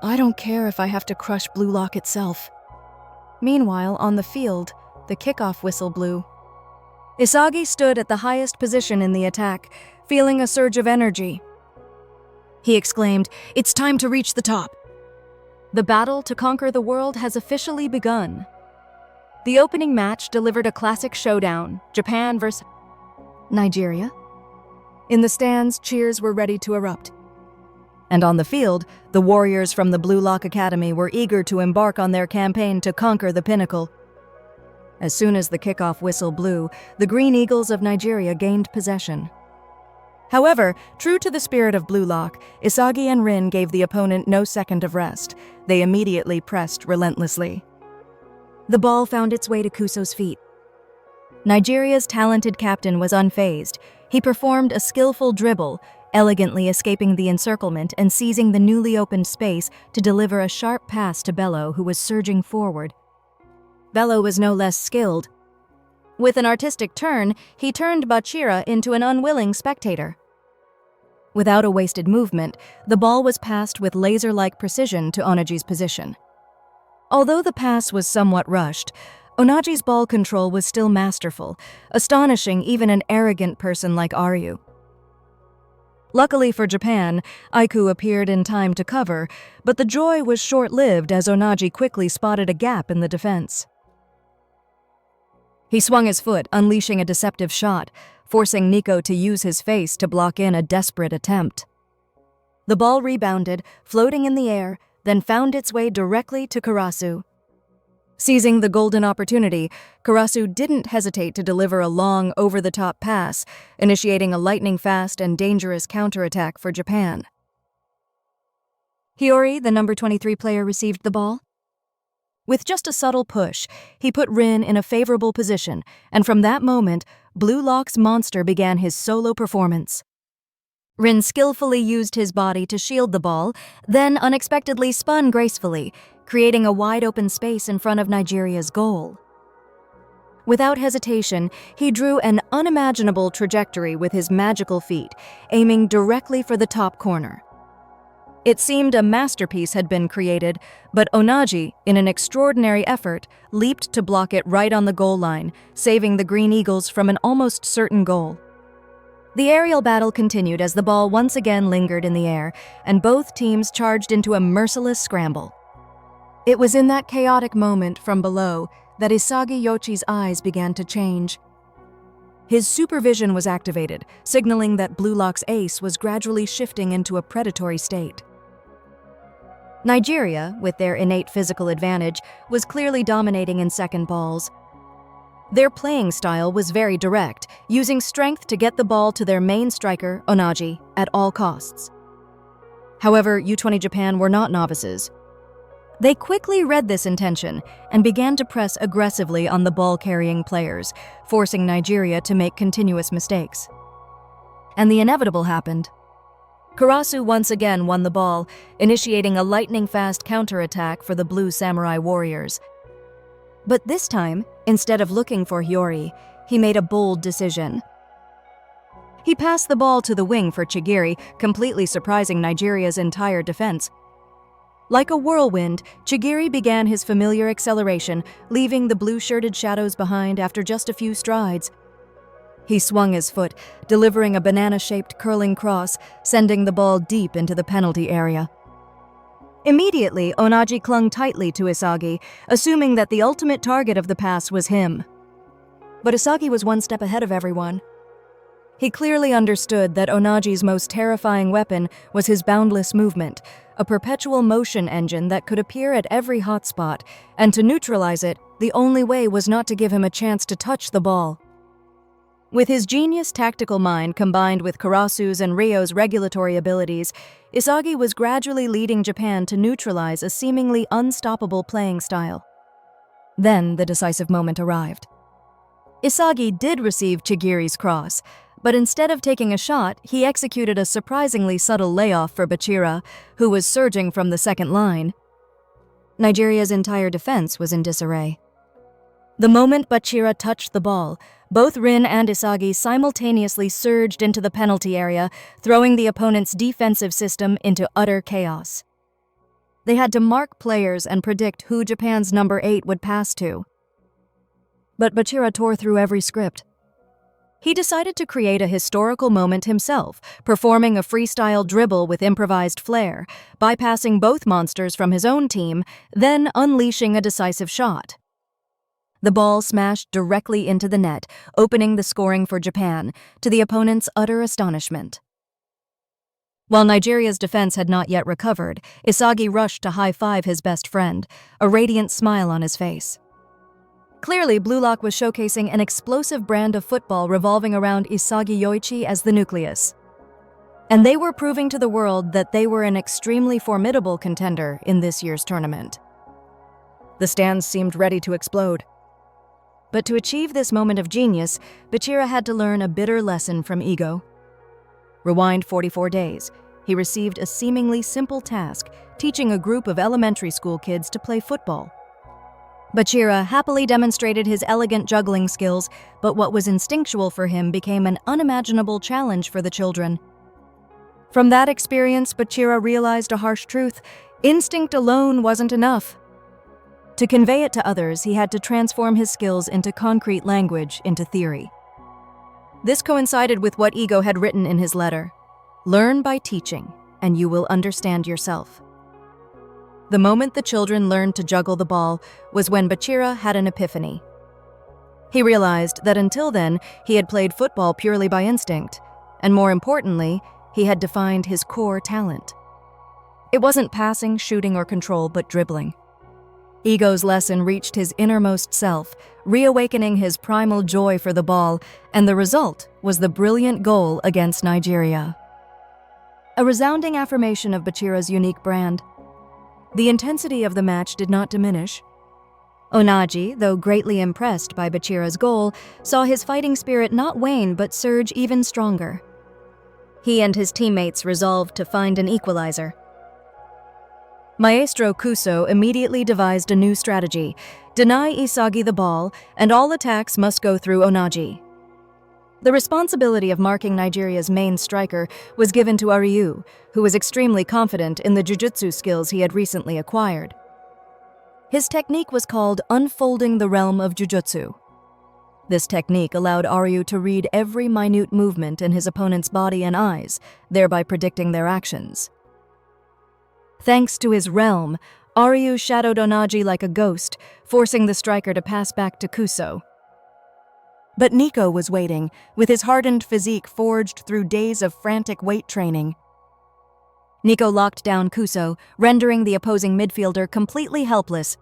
I don't care if I have to crush Blue Lock itself." Meanwhile, on the field, the kickoff whistle blew. Isagi stood at the highest position in the attack, feeling a surge of energy. He exclaimed, "It's time to reach the top." The battle to conquer the world has officially begun. The opening match delivered a classic showdown, Japan vs. Nigeria. In the stands, cheers were ready to erupt. And on the field, the warriors from the Blue Lock Academy were eager to embark on their campaign to conquer the pinnacle. As soon as the kickoff whistle blew, the Green Eagles of Nigeria gained possession. However, true to the spirit of Blue Lock, Isagi and Rin gave the opponent no second of rest. They immediately pressed relentlessly. The ball found its way to Kuso's feet. Nigeria's talented captain was unfazed. He performed a skillful dribble, elegantly escaping the encirclement and seizing the newly opened space to deliver a sharp pass to Bello, who was surging forward. Bello was no less skilled. With an artistic turn, he turned Bachira into an unwilling spectator. Without a wasted movement, the ball was passed with laser-like precision to Onagi's position. Although the pass was somewhat rushed, Onagi's ball control was still masterful, astonishing even an arrogant person like Ariu. Luckily for Japan, Aiku appeared in time to cover, but the joy was short-lived as Onagi quickly spotted a gap in the defense. He swung his foot, unleashing a deceptive shot, forcing Nico to use his face to block in a desperate attempt. The ball rebounded, floating in the air, then found its way directly to Karasu. Seizing the golden opportunity, Karasu didn't hesitate to deliver a long, over-the-top pass, initiating a lightning-fast and dangerous counterattack for Japan. Hiyori, the number 23 player, received the ball. With just a subtle push, he put Rin in a favorable position, and from that moment, Blue Lock's monster began his solo performance. Rin skillfully used his body to shield the ball, then unexpectedly spun gracefully, creating a wide-open space in front of Nigeria's goal. Without hesitation, he drew an unimaginable trajectory with his magical feet, aiming directly for the top corner. It seemed a masterpiece had been created, but Onagi, in an extraordinary effort, leaped to block it right on the goal line, saving the Green Eagles from an almost certain goal. The aerial battle continued as the ball once again lingered in the air, and both teams charged into a merciless scramble. It was in that chaotic moment from below that Isagi Yoichi's eyes began to change. His supervision was activated, signaling that Blue Lock's ace was gradually shifting into a predatory state. Nigeria, with their innate physical advantage, was clearly dominating in second balls. Their playing style was very direct, using strength to get the ball to their main striker, Onagi, at all costs. However, U20 Japan were not novices. They quickly read this intention and began to press aggressively on the ball-carrying players, forcing Nigeria to make continuous mistakes. And the inevitable happened. Karasu once again won the ball, initiating a lightning-fast counterattack for the Blue Samurai Warriors. But this time, instead of looking for Hiyori, he made a bold decision. He passed the ball to the wing for Chigiri, completely surprising Nigeria's entire defense. Like a whirlwind, Chigiri began his familiar acceleration, leaving the blue-shirted shadows behind after just a few strides. He swung his foot, delivering a banana-shaped curling cross, sending the ball deep into the penalty area. Immediately, Onaji clung tightly to Isagi, assuming that the ultimate target of the pass was him. But Isagi was one step ahead of everyone. He clearly understood that Onaji's most terrifying weapon was his boundless movement, a perpetual motion engine that could appear at every hotspot, and to neutralize it, the only way was not to give him a chance to touch the ball. With his genius tactical mind combined with Karasu's and Ryo's regulatory abilities, Isagi was gradually leading Japan to neutralize a seemingly unstoppable playing style. Then the decisive moment arrived. Isagi did receive Chigiri's cross, but instead of taking a shot, he executed a surprisingly subtle layoff for Bachira, who was surging from the second line. Nigeria's entire defense was in disarray. The moment Bachira touched the ball, both Rin and Isagi simultaneously surged into the penalty area, throwing the opponent's defensive system into utter chaos. They had to mark players and predict who Japan's number 8 would pass to. But Bachira tore through every script. He decided to create a historical moment himself, performing a freestyle dribble with improvised flair, bypassing both monsters from his own team, then unleashing a decisive shot. The ball smashed directly into the net, opening the scoring for Japan, to the opponent's utter astonishment. While Nigeria's defense had not yet recovered, Isagi rushed to high-five his best friend, a radiant smile on his face. Clearly, Blue Lock was showcasing an explosive brand of football revolving around Isagi Yoichi as the nucleus. And they were proving to the world that they were an extremely formidable contender in this year's tournament. The stands seemed ready to explode. But to achieve this moment of genius, Bachira had to learn a bitter lesson from ego. Rewind 44 days, he received a seemingly simple task, teaching a group of elementary school kids to play football. Bachira happily demonstrated his elegant juggling skills, but what was instinctual for him became an unimaginable challenge for the children. From that experience, Bachira realized a harsh truth: instinct alone wasn't enough. To convey it to others, he had to transform his skills into concrete language, into theory. This coincided with what Ego had written in his letter: "Learn by teaching, and you will understand yourself." The moment the children learned to juggle the ball was when Bachira had an epiphany. He realized that until then, he had played football purely by instinct, and more importantly, he had defined his core talent. It wasn't passing, shooting, or control, but dribbling. Ego's lesson reached his innermost self, reawakening his primal joy for the ball, and the result was the brilliant goal against Nigeria. A resounding affirmation of Bachira's unique brand. The intensity of the match did not diminish. Onaji, though greatly impressed by Bachira's goal, saw his fighting spirit not wane but surge even stronger. He and his teammates resolved to find an equalizer. Maestro Kuso immediately devised a new strategy: deny Isagi the ball, and all attacks must go through Onaji. The responsibility of marking Nigeria's main striker was given to Ariu, who was extremely confident in the jujutsu skills he had recently acquired. His technique was called unfolding the realm of jujutsu. This technique allowed Ariu to read every minute movement in his opponent's body and eyes, thereby predicting their actions. Thanks to his realm, Ariu shadowed Onaji like a ghost, forcing the striker to pass back to Kuso. But Nico was waiting, with his hardened physique forged through days of frantic weight training. Nico locked down Kuso, rendering the opposing midfielder completely helpless.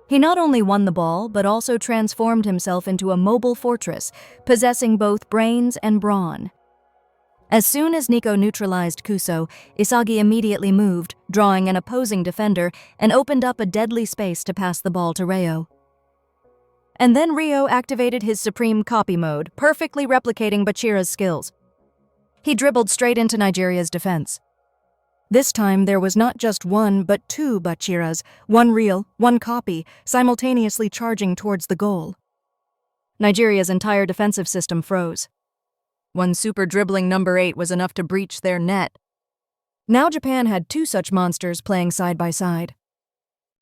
He not only won the ball, but also transformed himself into a mobile fortress, possessing both brains and brawn. As soon as Nico neutralized Kuso, Isagi immediately moved, drawing an opposing defender, and opened up a deadly space to pass the ball to Ryo. And then Ryo activated his supreme copy mode, perfectly replicating Bachira's skills. He dribbled straight into Nigeria's defense. This time there was not just one, but two Bachiras, one real, one copy, simultaneously charging towards the goal. Nigeria's entire defensive system froze. One super dribbling number 8 was enough to breach their net. Now Japan had two such monsters playing side by side.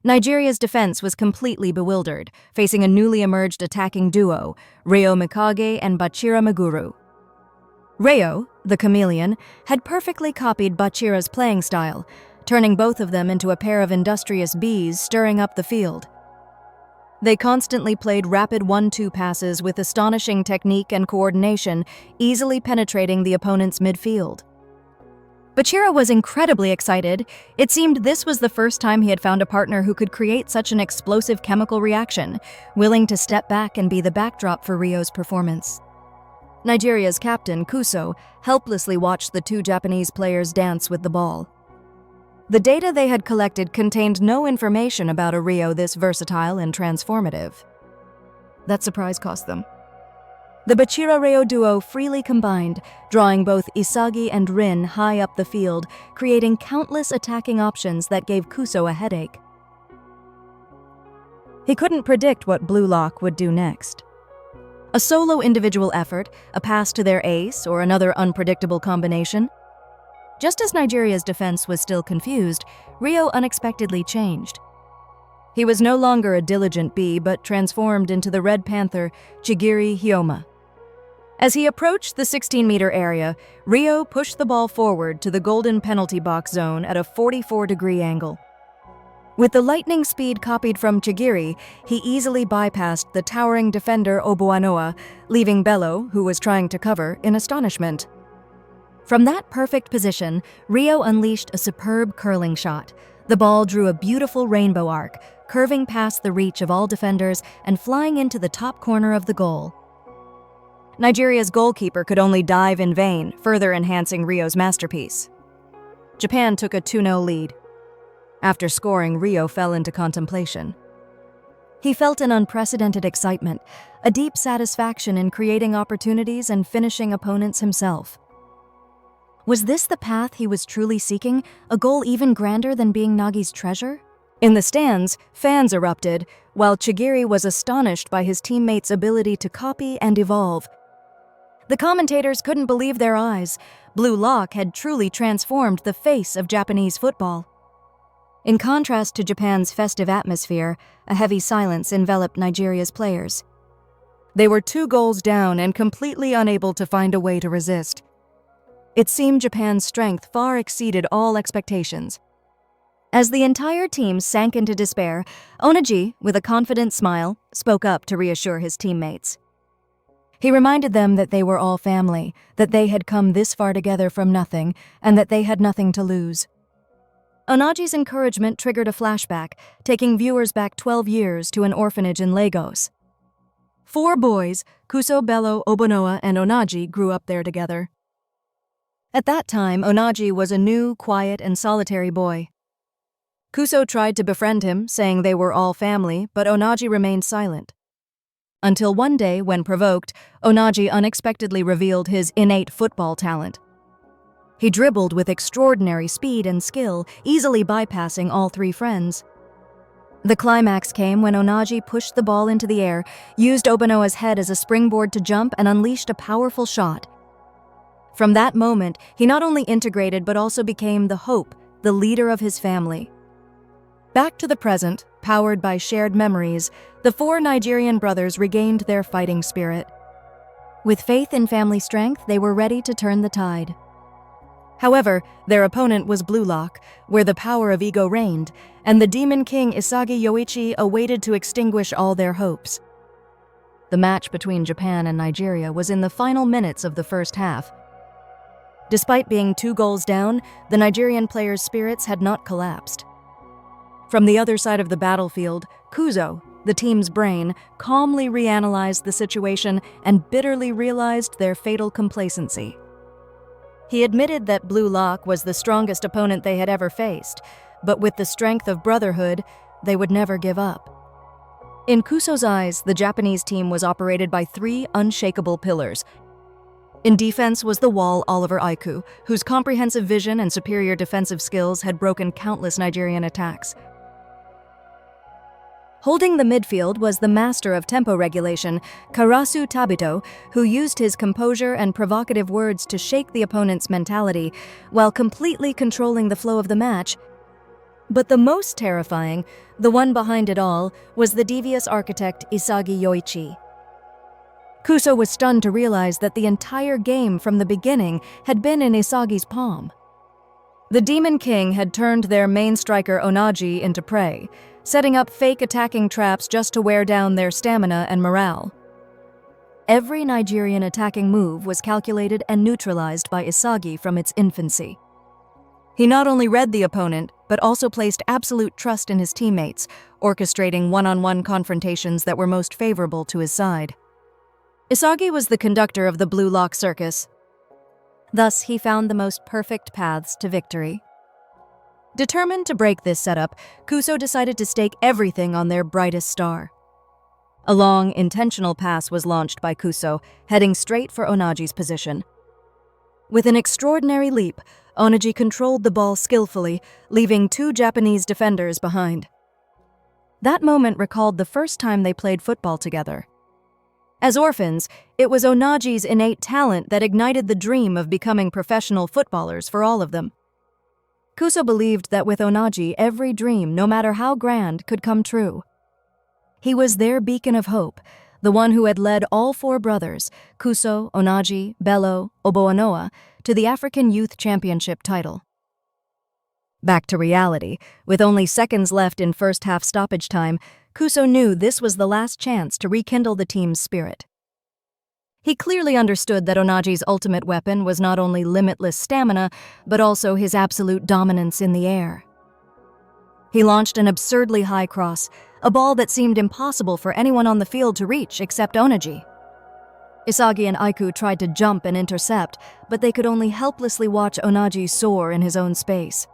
Nigeria's defense was completely bewildered, facing a newly emerged attacking duo, Reo Mikage and Bachira Meguru. Reo, the chameleon, had perfectly copied Bachira's playing style, turning both of them into a pair of industrious bees stirring up the field. They constantly played rapid 1-2 passes with astonishing technique and coordination, easily penetrating the opponent's midfield. Bachira was incredibly excited. It seemed this was the first time he had found a partner who could create such an explosive chemical reaction, willing to step back and be the backdrop for Rio's performance. Nigeria's captain, Kuso, helplessly watched the two Japanese players dance with the ball. The data they had collected contained no information about a Rio this versatile and transformative. That surprise cost them. The Bachira-Reo duo freely combined, drawing both Isagi and Rin high up the field, creating countless attacking options that gave Kuso a headache. He couldn't predict what Blue Lock would do next. A solo individual effort, a pass to their ace, or another unpredictable combination. Just as Nigeria's defense was still confused, Rio unexpectedly changed. He was no longer a diligent bee, but transformed into the Red Panther, Chigiri Hyoma. As he approached the 16-meter area, Rio pushed the ball forward to the golden penalty box zone at a 44-degree angle. With the lightning speed copied from Chigiri, he easily bypassed the towering defender Obuanoa, leaving Bello, who was trying to cover, in astonishment. From that perfect position, Rio unleashed a superb curling shot. The ball drew a beautiful rainbow arc, curving past the reach of all defenders and flying into the top corner of the goal. Nigeria's goalkeeper could only dive in vain, further enhancing Rio's masterpiece. Japan took a 2-0 lead. After scoring, Rio fell into contemplation. He felt an unprecedented excitement, a deep satisfaction in creating opportunities and finishing opponents himself. Was this the path he was truly seeking, a goal even grander than being Nagi's treasure? In the stands, fans erupted, while Chigiri was astonished by his teammates' ability to copy and evolve. The commentators couldn't believe their eyes. Blue Lock had truly transformed the face of Japanese football. In contrast to Japan's festive atmosphere, a heavy silence enveloped Nigeria's players. They were 2 goals down and completely unable to find a way to resist. It seemed Japan's strength far exceeded all expectations. As the entire team sank into despair, Onaji, with a confident smile, spoke up to reassure his teammates. He reminded them that they were all family, that they had come this far together from nothing, and that they had nothing to lose. Onaji's encouragement triggered a flashback, taking viewers back 12 years to an orphanage in Lagos. 4 boys, Kuso, Bello, Obuanoa, and Onaji, grew up there together. At that time, Onaji was a new, quiet, and solitary boy. Kuso tried to befriend him, saying they were all family, but Onaji remained silent. Until one day, when provoked, Onaji unexpectedly revealed his innate football talent. He dribbled with extraordinary speed and skill, easily bypassing all 3 friends. The climax came when Onaji pushed the ball into the air, used Obuanoa's head as a springboard to jump, and unleashed a powerful shot. From that moment, he not only integrated but also became the hope, the leader of his family. Back to the present, powered by shared memories, the 4 Nigerian brothers regained their fighting spirit. With faith in family strength, they were ready to turn the tide. However, their opponent was Blue Lock, where the power of ego reigned, and the Demon King Isagi Yoichi awaited to extinguish all their hopes. The match between Japan and Nigeria was in the final minutes of the first half. Despite being 2 goals down, the Nigerian players' spirits had not collapsed. From the other side of the battlefield, Kuzo, the team's brain, calmly reanalyzed the situation and bitterly realized their fatal complacency. He admitted that Blue Lock was the strongest opponent they had ever faced, but with the strength of brotherhood, they would never give up. In Kuso's eyes, the Japanese team was operated by 3 unshakable pillars. In defense was the wall Oliver Aiku, whose comprehensive vision and superior defensive skills had broken countless Nigerian attacks. Holding the midfield was the master of tempo regulation, Karasu Tabito, who used his composure and provocative words to shake the opponent's mentality while completely controlling the flow of the match. But the most terrifying, the one behind it all, was the devious architect Isagi Yoichi. Kuso was stunned to realize that the entire game from the beginning had been in Isagi's palm. The Demon King had turned their main striker Onagi into prey, setting up fake attacking traps just to wear down their stamina and morale. Every Nigerian attacking move was calculated and neutralized by Isagi from its infancy. He not only read the opponent, but also placed absolute trust in his teammates, orchestrating one-on-one confrontations that were most favorable to his side. Isagi was the conductor of the Blue Lock Circus. Thus, he found the most perfect paths to victory. Determined to break this setup, Kuso decided to stake everything on their brightest star. A long, intentional pass was launched by Kuso, heading straight for Onagi's position. With an extraordinary leap, Onagi controlled the ball skillfully, leaving two Japanese defenders behind. That moment recalled the first time they played football together. As orphans, it was Onagi's innate talent that ignited the dream of becoming professional footballers for all of them. Kuso believed that with Onagi, every dream, no matter how grand, could come true. He was their beacon of hope, the one who had led all four brothers, Kuso, Onagi, Bello, Oboanoa, to the African Youth Championship title. Back to reality, with only seconds left in first-half stoppage time, Kuso knew this was the last chance to rekindle the team's spirit. He clearly understood that Onagi's ultimate weapon was not only limitless stamina, but also his absolute dominance in the air. He launched an absurdly high cross, a ball that seemed impossible for anyone on the field to reach except Onagi. Isagi and Aiku tried to jump and intercept, but they could only helplessly watch Onagi soar in his own space.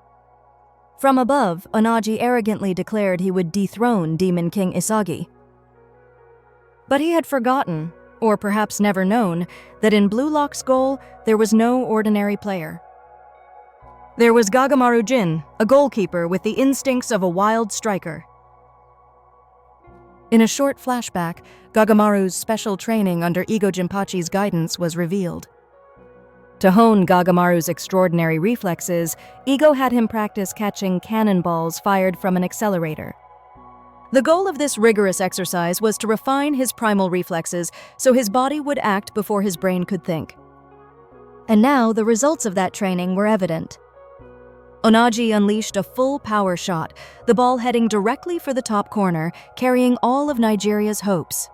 From above, Onagi arrogantly declared he would dethrone Demon King Isagi. But he had forgotten, or perhaps never known, that in Blue Lock's goal, there was no ordinary player. There was Gagamaru Jin, a goalkeeper with the instincts of a wild striker. In a short flashback, Gagamaru's special training under Igo Jinpachi's guidance was revealed. To hone Gagamaru's extraordinary reflexes, Igo had him practice catching cannonballs fired from an accelerator. The goal of this rigorous exercise was to refine his primal reflexes so his body would act before his brain could think. And now the results of that training were evident. Onagi unleashed a full power shot, the ball heading directly for the top corner, carrying all of Nigeria's hopes.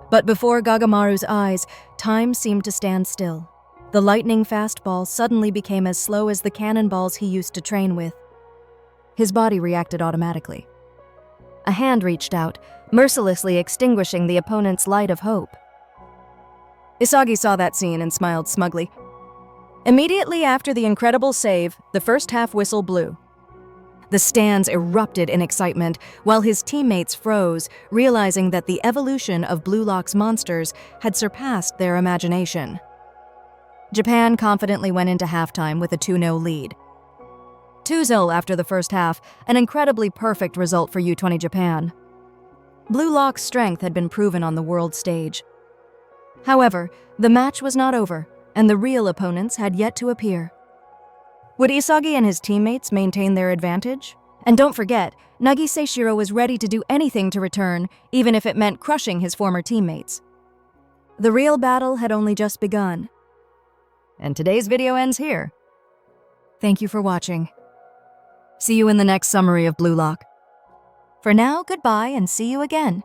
But before Gagamaru's eyes, time seemed to stand still. The lightning-fast ball suddenly became as slow as the cannonballs he used to train with. His body reacted automatically. A hand reached out, mercilessly extinguishing the opponent's light of hope. Isagi saw that scene and smiled smugly. Immediately after the incredible save, the first-half whistle blew. The stands erupted in excitement, while his teammates froze, realizing that the evolution of Blue Lock's monsters had surpassed their imagination. Japan confidently went into halftime with a 2-0 lead. 2-0 after the first half, an incredibly perfect result for U20 Japan. Blue Lock's strength had been proven on the world stage. However, the match was not over, and the real opponents had yet to appear. Would Isagi and his teammates maintain their advantage? And don't forget, Nagi Seishiro was ready to do anything to return, even if it meant crushing his former teammates. The real battle had only just begun. And today's video ends here. Thank you for watching. See you in the next summary of Blue Lock. For now, goodbye and see you again.